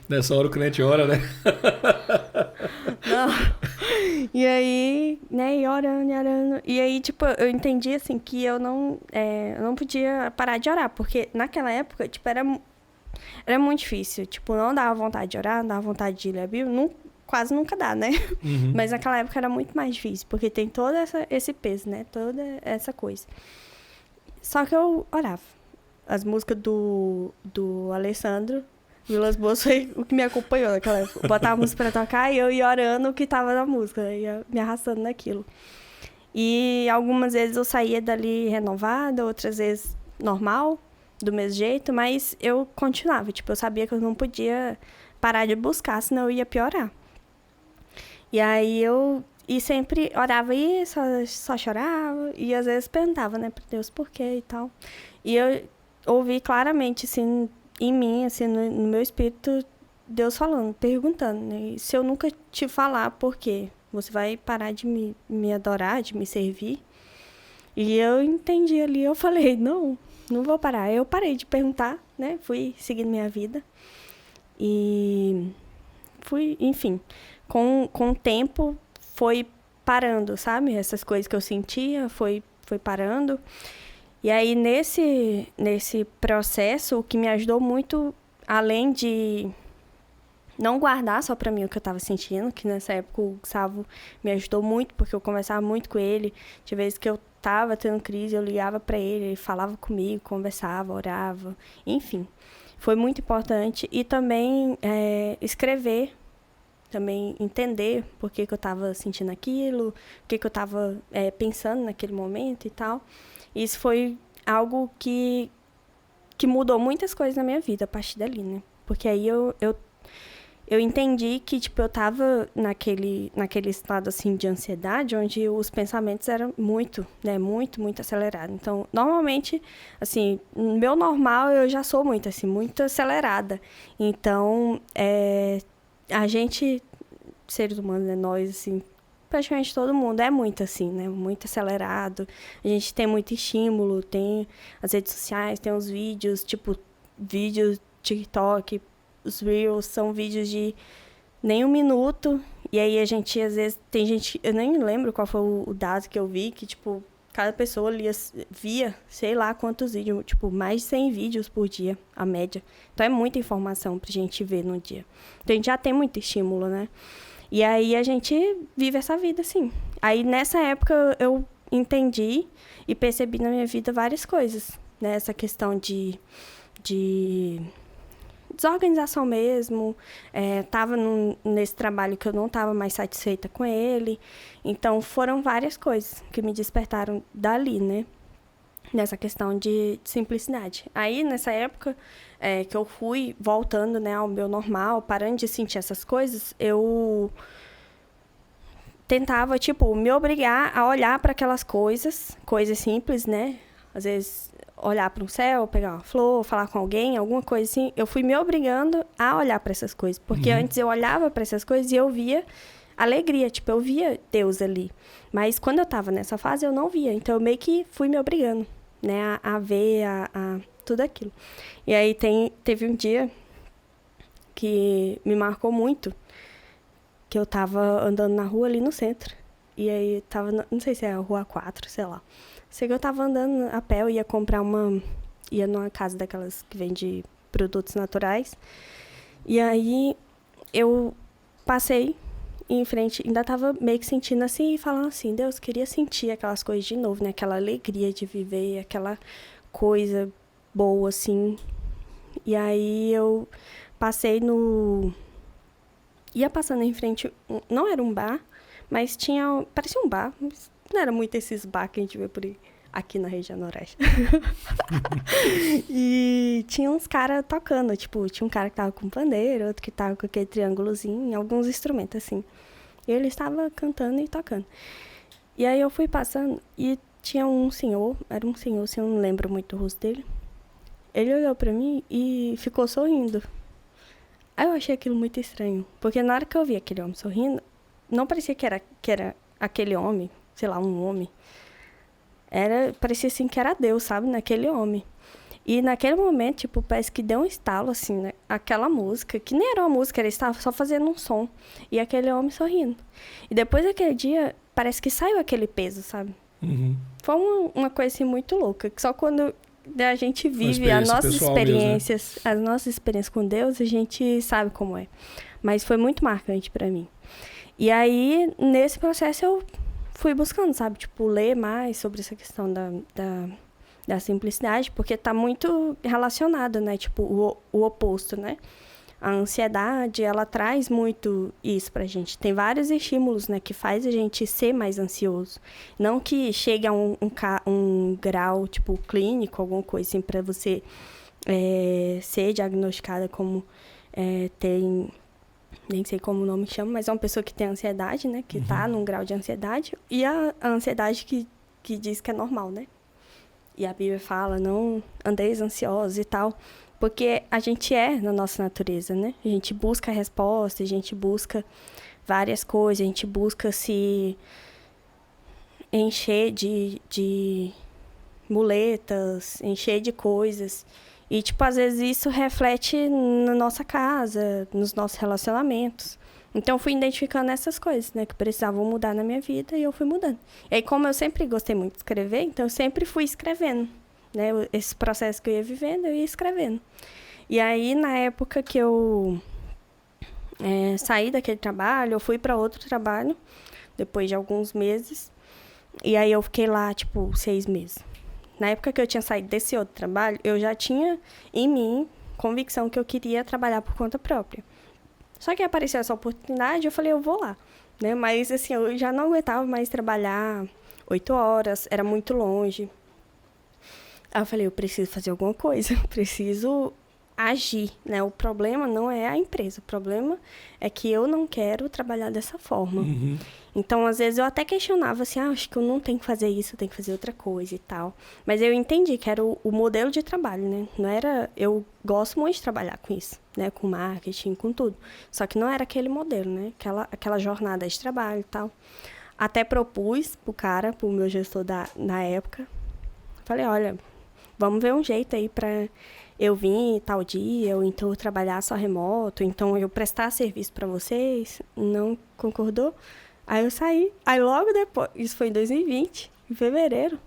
Nessa hora o crente ora, né? Não. E aí, né, e orando. E aí, tipo, eu entendi, assim, que eu não podia parar de orar, porque naquela época, tipo, era muito difícil. Tipo, não dava vontade de orar, não dava vontade de ler a Bíblia. quase nunca dá, né? Mas naquela época era muito mais difícil, porque tem todo esse peso, né? Toda essa coisa. Só que eu orava. As músicas do Alessandro Vilas Boas foi o que me acompanhou naquela época. Eu botava a música pra tocar e eu ia orando o que tava na música, ia me arrastando naquilo. E algumas vezes eu saía dali renovada, outras vezes normal, do mesmo jeito, mas eu continuava. Tipo, eu sabia que eu não podia parar de buscar, senão eu ia piorar. E aí eu sempre orava e só chorava, e às vezes perguntava, né, pra Deus por quê e tal. E eu ouvi claramente, assim, em mim, assim, no meu espírito, Deus falando, perguntando, né? E se eu nunca te falar por quê, você vai parar de me adorar, de me servir? E eu entendi ali, eu falei, não vou parar. Eu parei de perguntar, né? Fui seguindo minha vida. E fui, enfim, com o tempo foi parando, sabe? Essas coisas que eu sentia, foi parando. E aí, nesse processo, o que me ajudou muito, além de não guardar só pra mim o que eu tava sentindo, que nessa época o Gustavo me ajudou muito, porque eu conversava muito com ele. Tinha vezes que eu tava tendo crise, eu ligava pra ele, ele falava comigo, conversava, orava, enfim. Foi muito importante. E também escrever, também entender por que eu tava sentindo aquilo, o que eu tava pensando naquele momento e tal. Isso foi algo que mudou muitas coisas na minha vida a partir dali, né? Porque aí eu entendi que, tipo, eu tava naquele estado, assim, de ansiedade, onde os pensamentos eram muito, né? Muito, muito acelerados. Então, normalmente, assim, no meu normal, eu já sou muito, assim, muito acelerada. Então, a gente, seres humanos, né? Nós, assim, praticamente todo mundo é muito assim, né? Muito acelerado. A gente tem muito estímulo, tem as redes sociais, tem os vídeos, tipo, vídeos TikTok, os Reels são vídeos de nem 1 minuto. E aí a gente, às vezes, tem gente... Eu nem lembro qual foi o dado que eu vi, que, tipo, cada pessoa via, sei lá quantos vídeos, tipo, mais de 100 vídeos por dia, a média. Então é muita informação pra gente ver no dia. Então a gente já tem muito estímulo, né? E aí a gente vive essa vida, assim. Aí nessa época eu entendi e percebi na minha vida várias coisas, né? Essa questão de desorganização mesmo. Tava nesse trabalho que eu não estava mais satisfeita com ele. Então foram várias coisas que me despertaram dali, né? Nessa questão de simplicidade. Aí, nessa época que eu fui voltando, né, ao meu normal, parando de sentir essas coisas, eu tentava, tipo, me obrigar a olhar para aquelas coisas simples, né? Às vezes, olhar para um céu, pegar uma flor, falar com alguém, alguma coisa assim. Eu fui me obrigando a olhar para essas coisas. Porque antes eu olhava para essas coisas e eu via alegria, tipo, eu via Deus ali. Mas quando eu tava nessa fase, eu não via. Então, eu meio que fui me obrigando, né, a ver, a tudo aquilo. E aí, teve um dia que me marcou muito, que eu tava andando na rua ali no centro. E aí, tava, não sei se é a Rua 4, sei lá. Sei que eu tava andando a pé, eu ia comprar ia numa casa daquelas que vende produtos naturais. E aí, eu passei em frente, ainda tava meio que sentindo assim, e falando assim, Deus, queria sentir aquelas coisas de novo, né? Aquela alegria de viver, aquela coisa boa, assim. E aí eu passei ia passando em frente, não era um bar, mas parecia um bar, mas não era muito esses bar que a gente vê por aí, aqui na região Noroeste. E tinha uns caras tocando, tipo, tinha um cara que tava com pandeiro, outro que tava com aquele triângulozinho, alguns instrumentos, assim. E ele estava cantando e tocando. E aí eu fui passando e tinha um senhor, assim, eu não lembro muito o rosto dele. Ele olhou pra mim e ficou sorrindo. Aí eu achei aquilo muito estranho, porque na hora que eu vi aquele homem sorrindo, não parecia que era aquele homem, sei lá, um homem. Parecia assim que era Deus, sabe, naquele homem. E naquele momento, tipo, parece que deu um estalo, assim, né? Aquela música, que nem era uma música, ele estava só fazendo um som. E aquele homem sorrindo. E depois daquele dia, parece que saiu aquele peso, sabe? Uhum. Foi uma coisa, assim, muito louca. Que só quando a gente vive as nossas experiências, mesmo, né? As nossas experiências com Deus, a gente sabe como é. Mas foi muito marcante pra mim. E aí, nesse processo, eu fui buscando, sabe? Tipo, ler mais sobre essa questão da simplicidade, porque tá muito relacionado, né? Tipo, o oposto, né? A ansiedade, ela traz muito isso pra gente. Tem vários estímulos, né, que faz a gente ser mais ansioso. Não que chegue a um grau, tipo, clínico, alguma coisa assim, pra você ser diagnosticada como tem... Nem sei como o nome chama, mas é uma pessoa que tem ansiedade, né? Que tá num grau de ansiedade. E a ansiedade que diz que é normal, né? E a Bíblia fala, não andeis ansiosos e tal. Porque a gente na nossa natureza, né? A gente busca a resposta, a gente busca várias coisas, a gente busca se encher de muletas, encher de coisas. E, tipo, às vezes isso reflete na nossa casa, nos nossos relacionamentos. Então, eu fui identificando essas coisas, né? Que precisavam mudar na minha vida e eu fui mudando. E aí, como eu sempre gostei muito de escrever, então eu sempre fui escrevendo. Né? Esse processo que eu ia vivendo, eu ia escrevendo. E aí, na época que eu saí daquele trabalho, eu fui para outro trabalho, depois de alguns meses. E aí, eu fiquei lá, tipo, 6 meses. Na época que eu tinha saído desse outro trabalho, eu já tinha, em mim, convicção que eu queria trabalhar por conta própria. Só que apareceu essa oportunidade, eu falei, eu vou lá. Né? Mas, assim, eu já não aguentava mais trabalhar 8 horas, era muito longe. Aí eu falei, eu preciso fazer alguma coisa, preciso agir, né? O problema não é a empresa, o problema é que eu não quero trabalhar dessa forma. Então, às vezes, eu até questionava assim, acho que eu não tenho que fazer isso, eu tenho que fazer outra coisa e tal. Mas eu entendi que era o modelo de trabalho, né? Não era... Eu gosto muito de trabalhar com isso, né? Com marketing, com tudo. Só que não era aquele modelo, né? Aquela jornada de trabalho e tal. Até propus pro meu gestor na época. Falei, olha... Vamos ver um jeito aí pra eu vir tal dia, ou então eu trabalhar só remoto, então eu prestar serviço pra vocês. Não concordou? Aí eu saí. Aí logo depois, isso foi em 2020, em fevereiro.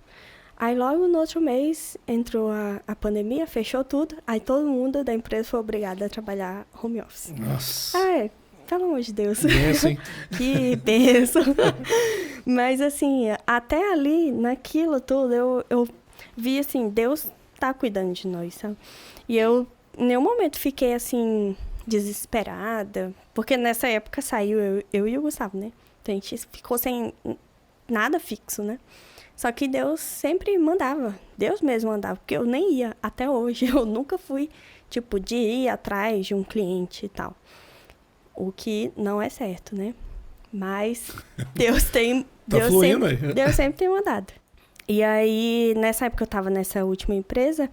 Aí logo no outro mês entrou a pandemia, fechou tudo. Aí todo mundo da empresa foi obrigado a trabalhar home office. Nossa. Pelo amor de Deus. Benção, hein? Que benção. Mas assim, até ali, naquilo tudo, eu vi assim, Deus tá cuidando de nós, sabe? E eu, em nenhum momento, fiquei assim, desesperada. Porque nessa época saiu eu e o Gustavo, né? Então a gente ficou sem nada fixo, né? Só que Deus sempre mandava. Deus mesmo mandava, porque eu nem ia até hoje. Eu nunca fui, tipo, de ir atrás de um cliente e tal. O que não é certo, né? Mas Deus tem... Tá fluindo aí. Deus sempre tem mandado. E aí, nessa época que eu tava nessa última empresa,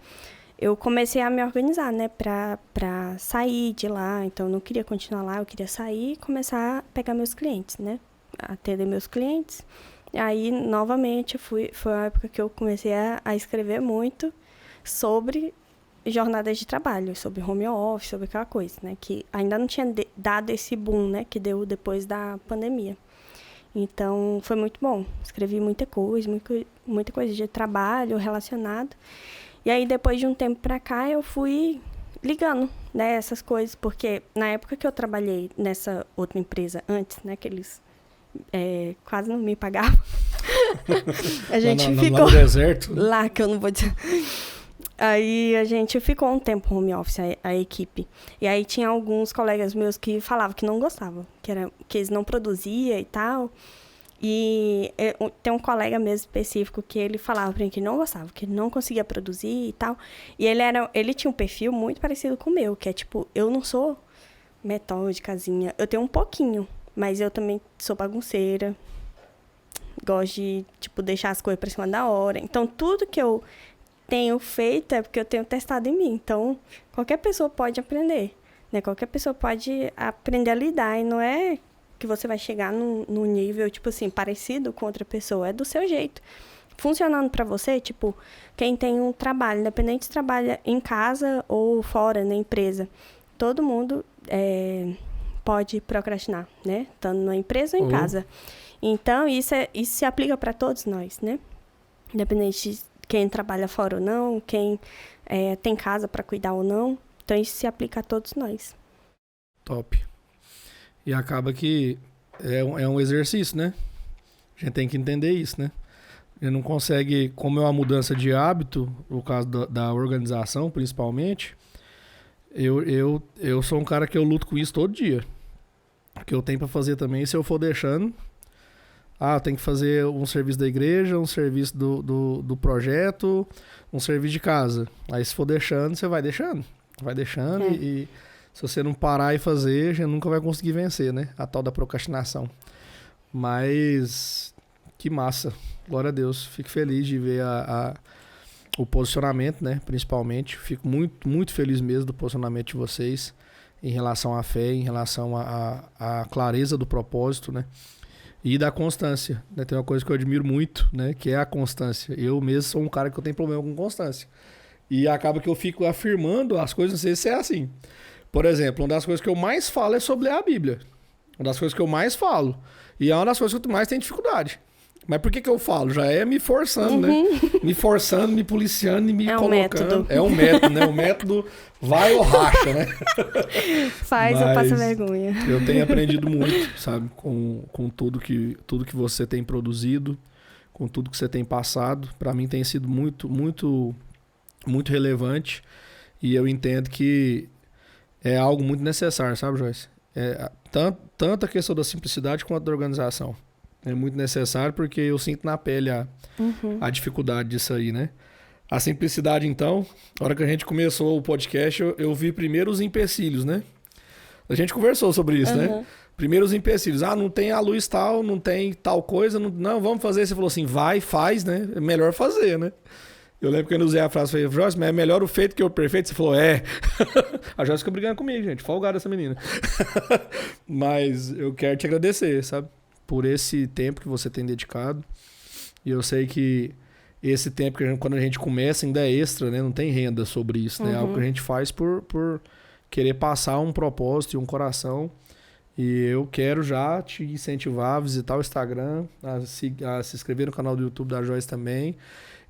eu comecei a me organizar, né? Pra sair de lá. Então, eu não queria continuar lá, eu queria sair e começar a pegar meus clientes, né? Atender meus clientes. E aí, novamente, foi a época que eu comecei a escrever muito sobre jornadas de trabalho, sobre home office, sobre aquela coisa, né? Que ainda não tinha dado esse boom, né? Que deu depois da pandemia. Então, foi muito bom. Escrevi muita coisa de trabalho relacionado. E aí, depois de um tempo pra cá, eu fui ligando, né, essas coisas. Porque na época que eu trabalhei nessa outra empresa antes, né, que eles quase não me pagavam. A gente ficou... Lá no deserto. Lá, que eu não vou dizer... Aí a gente ficou um tempo home office, a equipe. E aí tinha alguns colegas meus que falavam que não gostavam, que eles não produziam e tal. E tem um colega mesmo específico que ele falava pra mim que não gostava, que ele não conseguia produzir e tal. E ele tinha um perfil muito parecido com o meu, que é tipo, eu não sou metódicazinha, eu tenho um pouquinho, mas eu também sou bagunceira. Gosto de, tipo, deixar as coisas pra cima da hora. Então, tudo que eu tenho feito é porque eu tenho testado em mim. Então, qualquer pessoa pode aprender, né? Qualquer pessoa pode aprender a lidar. E não é que você vai chegar num nível, tipo assim, parecido com outra pessoa. É do seu jeito. Funcionando pra você, tipo, quem tem um trabalho, independente se trabalha em casa ou fora, na empresa, todo mundo pode procrastinar, né? Estando na empresa ou em casa. Então, isso se aplica pra todos nós, né? Independente de quem trabalha fora ou não, quem tem casa para cuidar ou não. Então, isso se aplica a todos nós. Top. E acaba que é um exercício, né? A gente tem que entender isso, né? A gente não consegue, como é uma mudança de hábito, no caso da organização, principalmente, eu sou um cara que eu luto com isso todo dia. O que eu tenho pra fazer também, se eu for deixando... eu tenho que fazer um serviço da igreja, um serviço do projeto, um serviço de casa. Aí se for deixando, você vai deixando. Vai deixando e se você não parar e fazer, a gente nunca vai conseguir vencer, né? A tal da procrastinação. Mas que massa. Glória a Deus. Fico feliz de ver o posicionamento, né? Principalmente. Fico muito, muito feliz mesmo do posicionamento de vocês em relação à fé, em relação à clareza do propósito, né? E da constância, né? Tem uma coisa que eu admiro muito, né? Que é a constância. Eu mesmo sou um cara que eu tenho problema com constância. E acaba que eu fico afirmando as coisas, não sei se é assim. Por exemplo, uma das coisas que eu mais falo é sobre ler a Bíblia. Uma das coisas que eu mais falo. E é uma das coisas que eu mais tenho dificuldade. Mas por que eu falo? Já é me forçando, né? Me forçando, me policiando e me colocando. Método. É um método, né? O método vai ou racha, né? Faz ou passa vergonha. Eu tenho aprendido muito, sabe? Com tudo que você tem produzido, com tudo que você tem passado. Para mim tem sido muito, muito, muito relevante. E eu entendo que é algo muito necessário, sabe, Joyce? Tanto a questão da simplicidade quanto da organização. É muito necessário porque eu sinto na pele a dificuldade disso aí, né? A simplicidade, então, na hora que a gente começou o podcast, eu vi primeiro os empecilhos, né? A gente conversou sobre isso, né? Primeiro os empecilhos. Não tem a luz tal, não tem tal coisa, não, vamos fazer. Você falou assim, faz, né? É melhor fazer, né? Eu lembro que eu usei a frase, falei, Joyce, mas é melhor o feito que o perfeito? Você falou, A Joyce fica brigando comigo, gente, folgada essa menina. Mas eu quero te agradecer, sabe? Por esse tempo que você tem dedicado. E eu sei que esse tempo, quando a gente começa, ainda é extra, né? Não tem renda sobre isso, né? É algo que a gente faz por querer passar um propósito e um coração. E eu quero já te incentivar a visitar o Instagram, a se inscrever no canal do YouTube da Joyce também.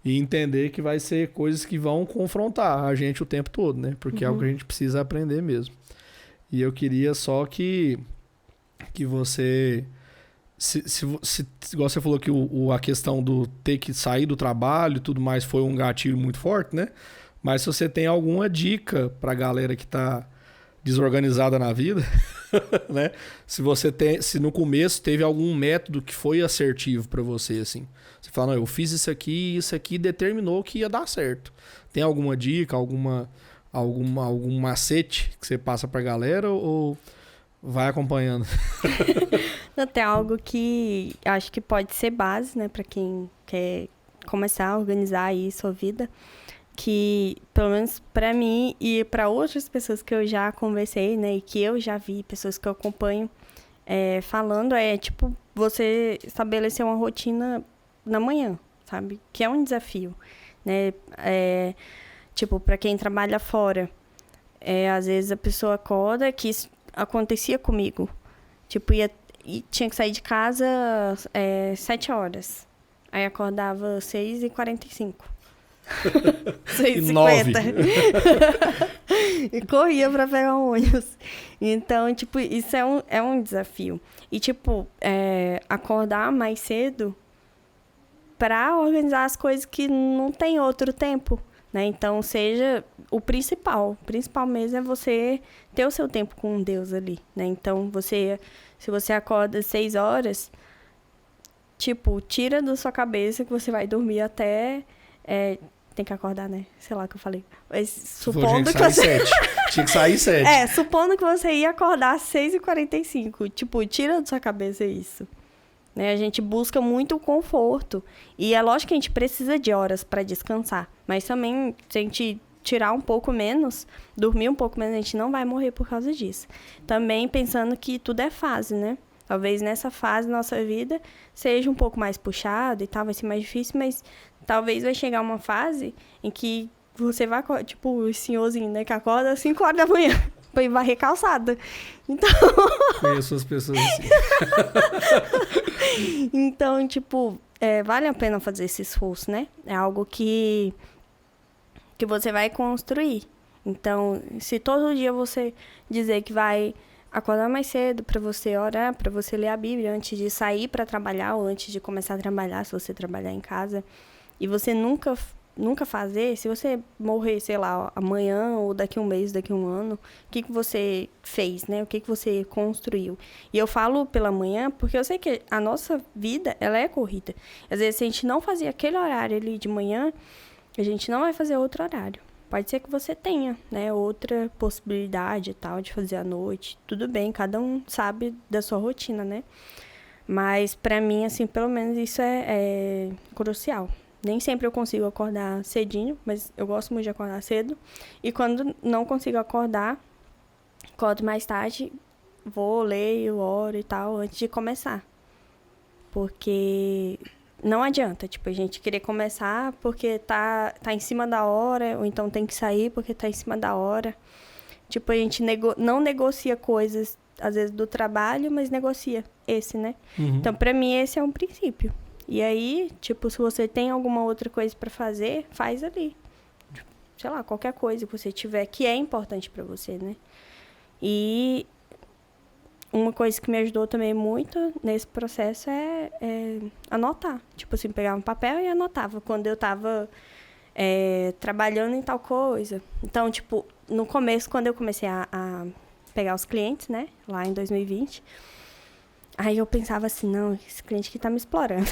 E entender que vai ser coisas que vão confrontar a gente o tempo todo, né? Porque é algo que a gente precisa aprender mesmo. E eu queria só que você... igual você falou que a questão do ter que sair do trabalho e tudo mais foi um gatilho muito forte, né? Mas se você tem alguma dica pra galera que tá desorganizada na vida, né? Se no começo teve algum método que foi assertivo pra você, assim. Você fala, não, eu fiz isso aqui determinou que ia dar certo. Tem alguma dica, algum macete que você passa pra galera ou vai acompanhando? Tem algo que acho que pode ser base, né, para quem quer começar a organizar aí sua vida, que pelo menos para mim e para outras pessoas que eu já conversei, né, e que eu já vi, pessoas que eu acompanho falando, tipo você estabelecer uma rotina na manhã, sabe? Que é um desafio, né? Tipo, para quem trabalha fora, às vezes a pessoa acorda, que isso acontecia comigo, tipo, tinha que sair de casa 7 horas. Aí acordava 6h45. 6h50. E corria pra pegar um ônibus. Então, tipo, isso é um desafio. E, tipo, acordar mais cedo pra organizar as coisas que não tem outro tempo, né? Então, seja o principal. O principal mesmo é você ter o seu tempo com Deus ali, né? Então, se você acorda 6 horas, tipo, tira da sua cabeça que você vai dormir até... tem que acordar, né? Sei lá o que eu falei. Mas supondo que você... Tinha que sair 7. Supondo que você ia acordar às 6h45. Tipo, tira da sua cabeça isso. Né? A gente busca muito conforto. E é lógico que a gente precisa de horas para descansar. Mas também, se a gente tirar um pouco menos, dormir um pouco menos, a gente não vai morrer por causa disso. Também pensando que tudo é fase, né? Talvez nessa fase da nossa vida seja um pouco mais puxado e tal, vai ser mais difícil, mas talvez vai chegar uma fase em que você vai, tipo, o senhorzinho, né, que acorda às 5 horas da manhã pra ir varrer calçada. Então... Conheço as pessoas assim. Então, tipo, vale a pena fazer esse esforço, né? É algo que você vai construir. Então, se todo dia você dizer que vai acordar mais cedo para você orar, para você ler a Bíblia antes de sair para trabalhar ou antes de começar a trabalhar, se você trabalhar em casa. E você nunca fazer, se você morrer, sei lá, amanhã ou daqui um mês, daqui um ano, o que você fez, né? O que você construiu? E eu falo pela manhã porque eu sei que a nossa vida, ela é corrida. Às vezes, se a gente não fazer aquele horário ali de manhã, a gente não vai fazer outro horário. Pode ser que você tenha, né, outra possibilidade e tal de fazer à noite. Tudo bem, cada um sabe da sua rotina, né? Mas pra mim, assim, pelo menos isso é crucial. Nem sempre eu consigo acordar cedinho, mas eu gosto muito de acordar cedo. E quando não consigo acordar, acordo mais tarde, vou, leio, oro e tal, antes de começar. Porque não adianta, tipo, a gente querer começar porque tá em cima da hora, ou então tem que sair porque tá em cima da hora. Tipo, a gente não negocia coisas, às vezes, do trabalho, mas negocia esse, né? Uhum. Então, pra mim, esse é um princípio. E aí, tipo, se você tem alguma outra coisa pra fazer, faz ali. Sei lá, qualquer coisa que você tiver que é importante pra você, né? E uma coisa que me ajudou também muito nesse processo é anotar. Tipo assim, pegar um papel e anotava quando eu tava trabalhando em tal coisa. Então, tipo, no começo, quando eu comecei a pegar os clientes, né? Lá em 2020, aí eu pensava assim, não, esse cliente aqui tá me explorando.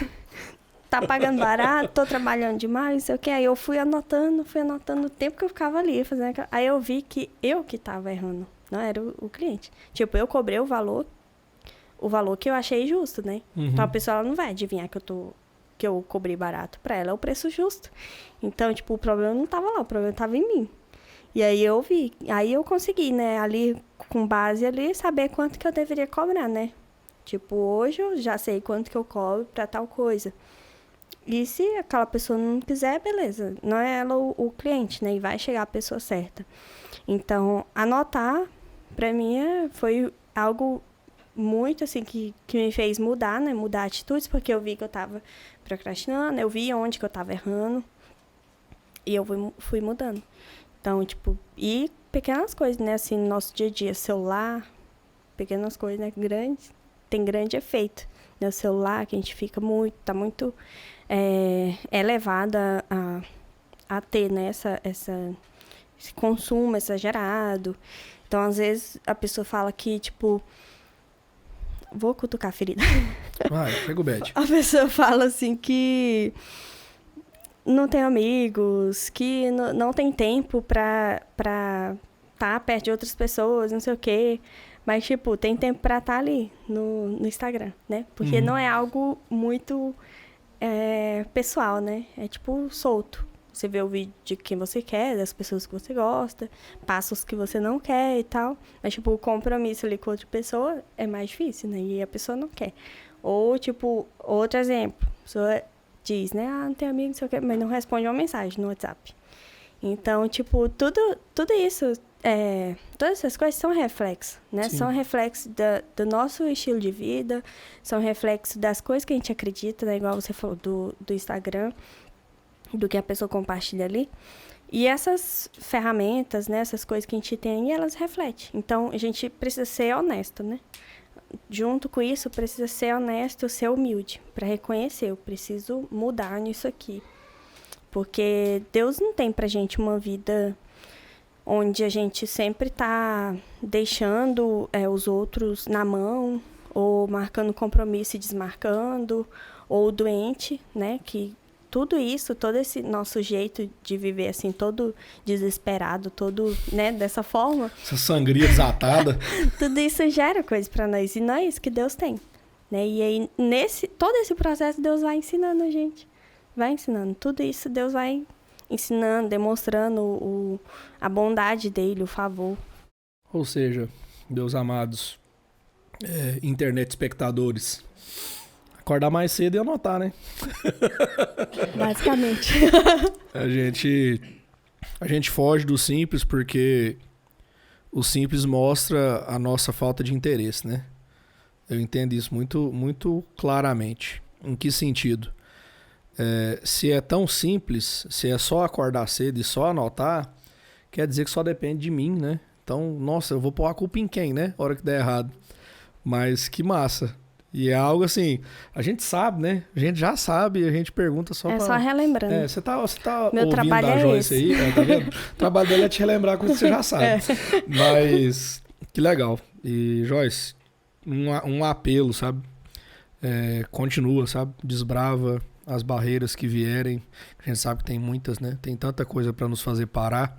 Tá pagando barato, tô trabalhando demais, não sei o quê. Aí eu fui anotando o tempo que eu ficava ali fazendo aquela... Aí eu vi que eu que tava errando, não era o cliente. Tipo, eu cobrei o valor que eu achei justo, né? Uhum. Então a pessoa ela não vai adivinhar que eu cobrei barato. Pra ela é o preço justo. Então, tipo, o problema não tava lá, o problema tava em mim. E aí eu vi, aí eu consegui, né, ali, com base ali, saber quanto que eu deveria cobrar, né? Tipo, hoje eu já sei quanto que eu cobro pra tal coisa. E se aquela pessoa não quiser, beleza. Não é ela o cliente, né? E vai chegar a pessoa certa. Então, anotar, pra mim, foi algo muito, assim, que me fez mudar, né? Mudar atitudes, porque eu vi que eu tava procrastinando, eu vi onde que eu tava errando. E eu fui mudando. Então, tipo, e pequenas coisas, né? Assim, no nosso dia a dia, celular, pequenas coisas, né? Grandes, tem grande efeito. Né? O celular, que a gente fica muito, tá muito levada a ter, né? Esse consumo exagerado. Então, às vezes, a pessoa fala que, tipo... Vou cutucar a ferida. Vai, pega o bad. A pessoa fala, assim, que... não tem amigos, que não tem tempo pra estar perto de outras pessoas, não sei o quê. Mas, tipo, tem tempo pra estar ali no Instagram, né? Porque não é algo muito pessoal, né? É, tipo, solto. Você vê o vídeo de quem você quer, das pessoas que você gosta, passos que você não quer e tal. Mas, tipo, o compromisso ali com outra pessoa é mais difícil, né? E a pessoa não quer. Ou, tipo, outro exemplo. A pessoa diz, né? Ah, não tem amigo, não sei o quê, mas não responde uma mensagem no WhatsApp. Então, tipo, tudo isso, todas essas coisas são reflexos, né? Sim. São reflexos do nosso estilo de vida, são reflexos das coisas que a gente acredita, né? Igual você falou do Instagram, do que a pessoa compartilha ali. E essas ferramentas, né? Essas coisas que a gente tem aí, elas refletem. Então, a gente precisa ser honesto, né? Junto com isso, precisa ser honesto, ser humilde, para reconhecer, eu preciso mudar nisso aqui. Porque Deus não tem pra gente uma vida onde a gente sempre tá deixando os outros na mão, ou marcando compromisso e desmarcando, ou doente, né? Que tudo isso, todo esse nosso jeito de viver assim, todo desesperado, todo, né, dessa forma. Essa sangria desatada. Tudo isso gera coisa pra nós, e não é isso que Deus tem, né? E aí, todo esse processo, Deus vai ensinando a gente. Vai ensinando. Tudo isso Deus vai ensinando, demonstrando a bondade dele, o favor. Ou seja, meus amados internet espectadores, acordar mais cedo e anotar, né? Basicamente. A gente foge do simples porque o simples mostra a nossa falta de interesse, né? Eu entendo isso muito, muito claramente. Em que sentido? Se é tão simples, se é só acordar cedo e só anotar, quer dizer que só depende de mim, né? Então, nossa, eu vou pôr a culpa em quem, né? A hora que der errado. Mas que massa. E é algo assim, a gente sabe, né? A gente já sabe, a gente pergunta só só relembrando. Você tá Meu ouvindo trabalho da é Joyce esse. aí, tá vendo? O trabalho dela é te relembrar coisas que você já sabe. Mas, que legal. E, Joyce, um apelo, sabe? Continua, sabe? Desbrava as barreiras que vierem. A gente sabe que tem muitas, né? Tem tanta coisa para nos fazer parar.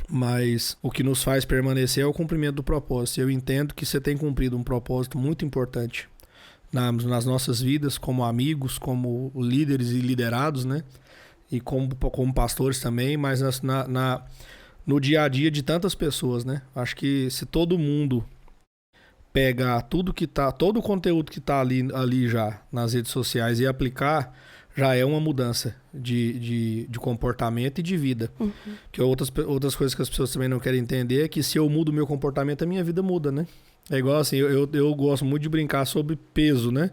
Mas o que nos faz permanecer é o cumprimento do propósito. Eu entendo que você tem cumprido um propósito muito importante nas nossas vidas, como amigos, como líderes e liderados, né? E como pastores também, mas no dia a dia de tantas pessoas, né? Acho que se todo mundo pegar todo o conteúdo que está ali já nas redes sociais e aplicar, já é uma mudança de comportamento e de vida. Que outras coisas que as pessoas também não querem entender é que se eu mudo o meu comportamento, a minha vida muda, né? É igual assim, eu gosto muito de brincar sobre peso, né?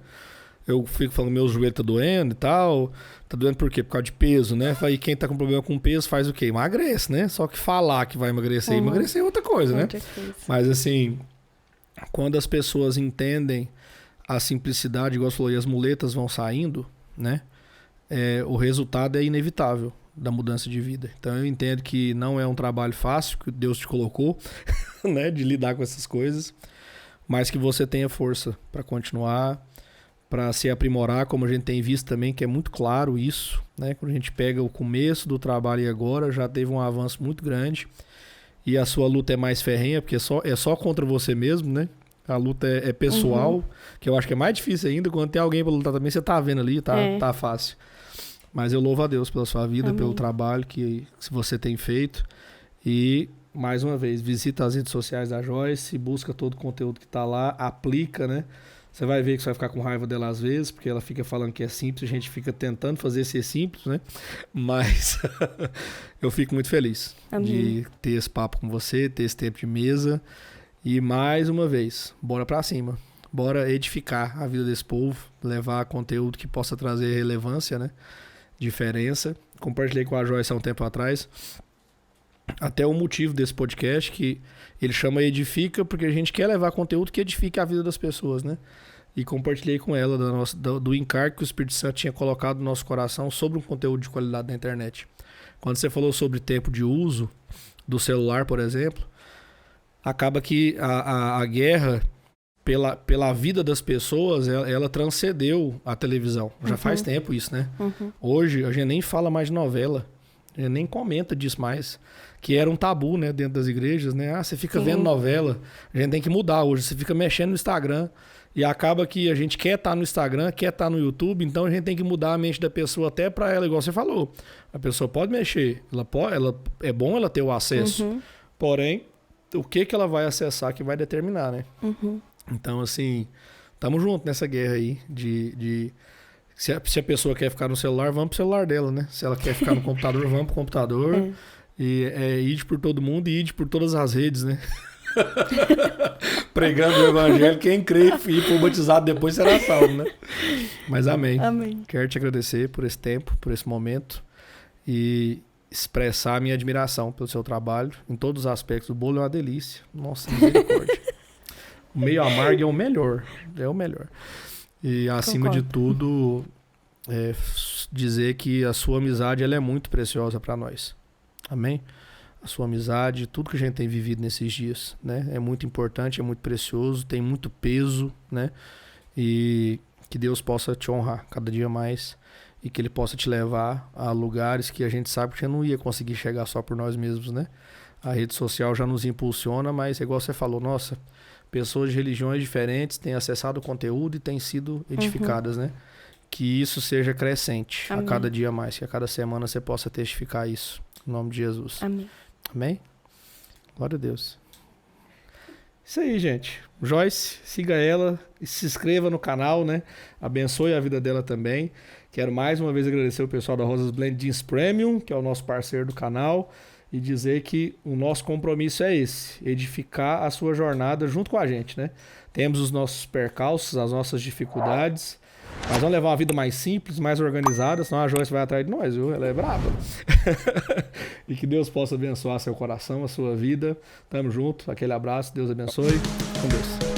Eu fico falando, meu joelho tá doendo e tal. Tá doendo por quê? Por causa de peso, né? E quem tá com problema com peso faz o quê? Emagrece, né? Só que falar que vai emagrecer, emagrecer é outra coisa, né? Mas assim, quando as pessoas entendem a simplicidade, igual você falou, e as muletas vão saindo, né? O resultado é inevitável da mudança de vida. Então eu entendo que não é um trabalho fácil que Deus te colocou, né? De lidar com essas coisas, mas que você tenha força para continuar, para se aprimorar, como a gente tem visto também, que é muito claro isso, né? Quando a gente pega o começo do trabalho e agora, já teve um avanço muito grande e a sua luta é mais ferrenha, porque é só contra você mesmo, né? A luta é pessoal, que eu acho que é mais difícil ainda. Quando tem alguém para lutar também, você tá vendo ali, tá fácil. Mas eu louvo a Deus pela sua vida, pelo trabalho que você tem feito. E, mais uma vez, visita as redes sociais da Joyce, busca todo o conteúdo que tá lá, aplica, né? Você vai ver que você vai ficar com raiva dela às vezes, porque ela fica falando que é simples, a gente fica tentando fazer ser simples, né? Mas eu fico muito feliz de ter esse papo com você, ter esse tempo de mesa. E mais uma vez, bora pra cima. Bora edificar a vida desse povo, levar conteúdo que possa trazer relevância, né? Diferença. Compartilhei com a Joyce há um tempo atrás. Até o motivo desse podcast, que ele chama Edifica, porque a gente quer levar conteúdo que edifique a vida das pessoas, né? E compartilhei com ela do encargo que o Espírito Santo tinha colocado no nosso coração sobre um conteúdo de qualidade na internet. Quando você falou sobre tempo de uso do celular, por exemplo, acaba que a guerra pela vida das pessoas, ela transcendeu a televisão. Já faz tempo isso, né? Hoje a gente nem fala mais de novela, a gente nem comenta disso mais, que era um tabu, né, dentro das igrejas, né? Você fica vendo novela, a gente tem que mudar hoje, você fica mexendo no Instagram e acaba que a gente quer estar no Instagram, quer estar no YouTube, então a gente tem que mudar a mente da pessoa até para ela, igual você falou. A pessoa pode mexer, é bom ela ter o acesso, porém, o que ela vai acessar que vai determinar, né? Então, assim, tamo junto nessa guerra aí se a pessoa quer ficar no celular, vamos pro celular dela, né? Se ela quer ficar no computador, vamos pro computador. E ide por todo mundo e ide por todas as redes, né? Pregando o evangelho, quem crê e for batizado depois será salvo, né? Mas amém. Quero te agradecer por esse tempo, por esse momento e expressar a minha admiração pelo seu trabalho em todos os aspectos. O bolo é uma delícia. Nossa, misericórdia. O meio amargo é o melhor. É o melhor. E acima de tudo, dizer que a sua amizade ela é muito preciosa para nós. Amém? A sua amizade, tudo que a gente tem vivido nesses dias, né? É muito importante, é muito precioso, tem muito peso, né? E que Deus possa te honrar cada dia mais e que Ele possa te levar a lugares que a gente sabe que a gente não ia conseguir chegar só por nós mesmos, né? A rede social já nos impulsiona, mas é igual você falou, nossa, pessoas de religiões diferentes têm acessado o conteúdo e têm sido edificadas, né? Que isso seja crescente a cada dia mais, que a cada semana você possa testificar isso. Em nome de Jesus. Amém? Glória a Deus. Isso aí, gente. Joyce, siga ela, se inscreva no canal, né? Abençoe a vida dela também. Quero mais uma vez agradecer o pessoal da Rosas Blend Jeans Premium, que é o nosso parceiro do canal, e dizer que o nosso compromisso é esse, edificar a sua jornada junto com a gente, né? Temos os nossos percalços, as nossas dificuldades, Nós vamos levar uma vida mais simples, mais organizada, senão a Joyce vai atrás de nós, viu? Ela é braba. E que Deus possa abençoar seu coração, a sua vida. Tamo junto, aquele abraço, Deus abençoe. Com Deus.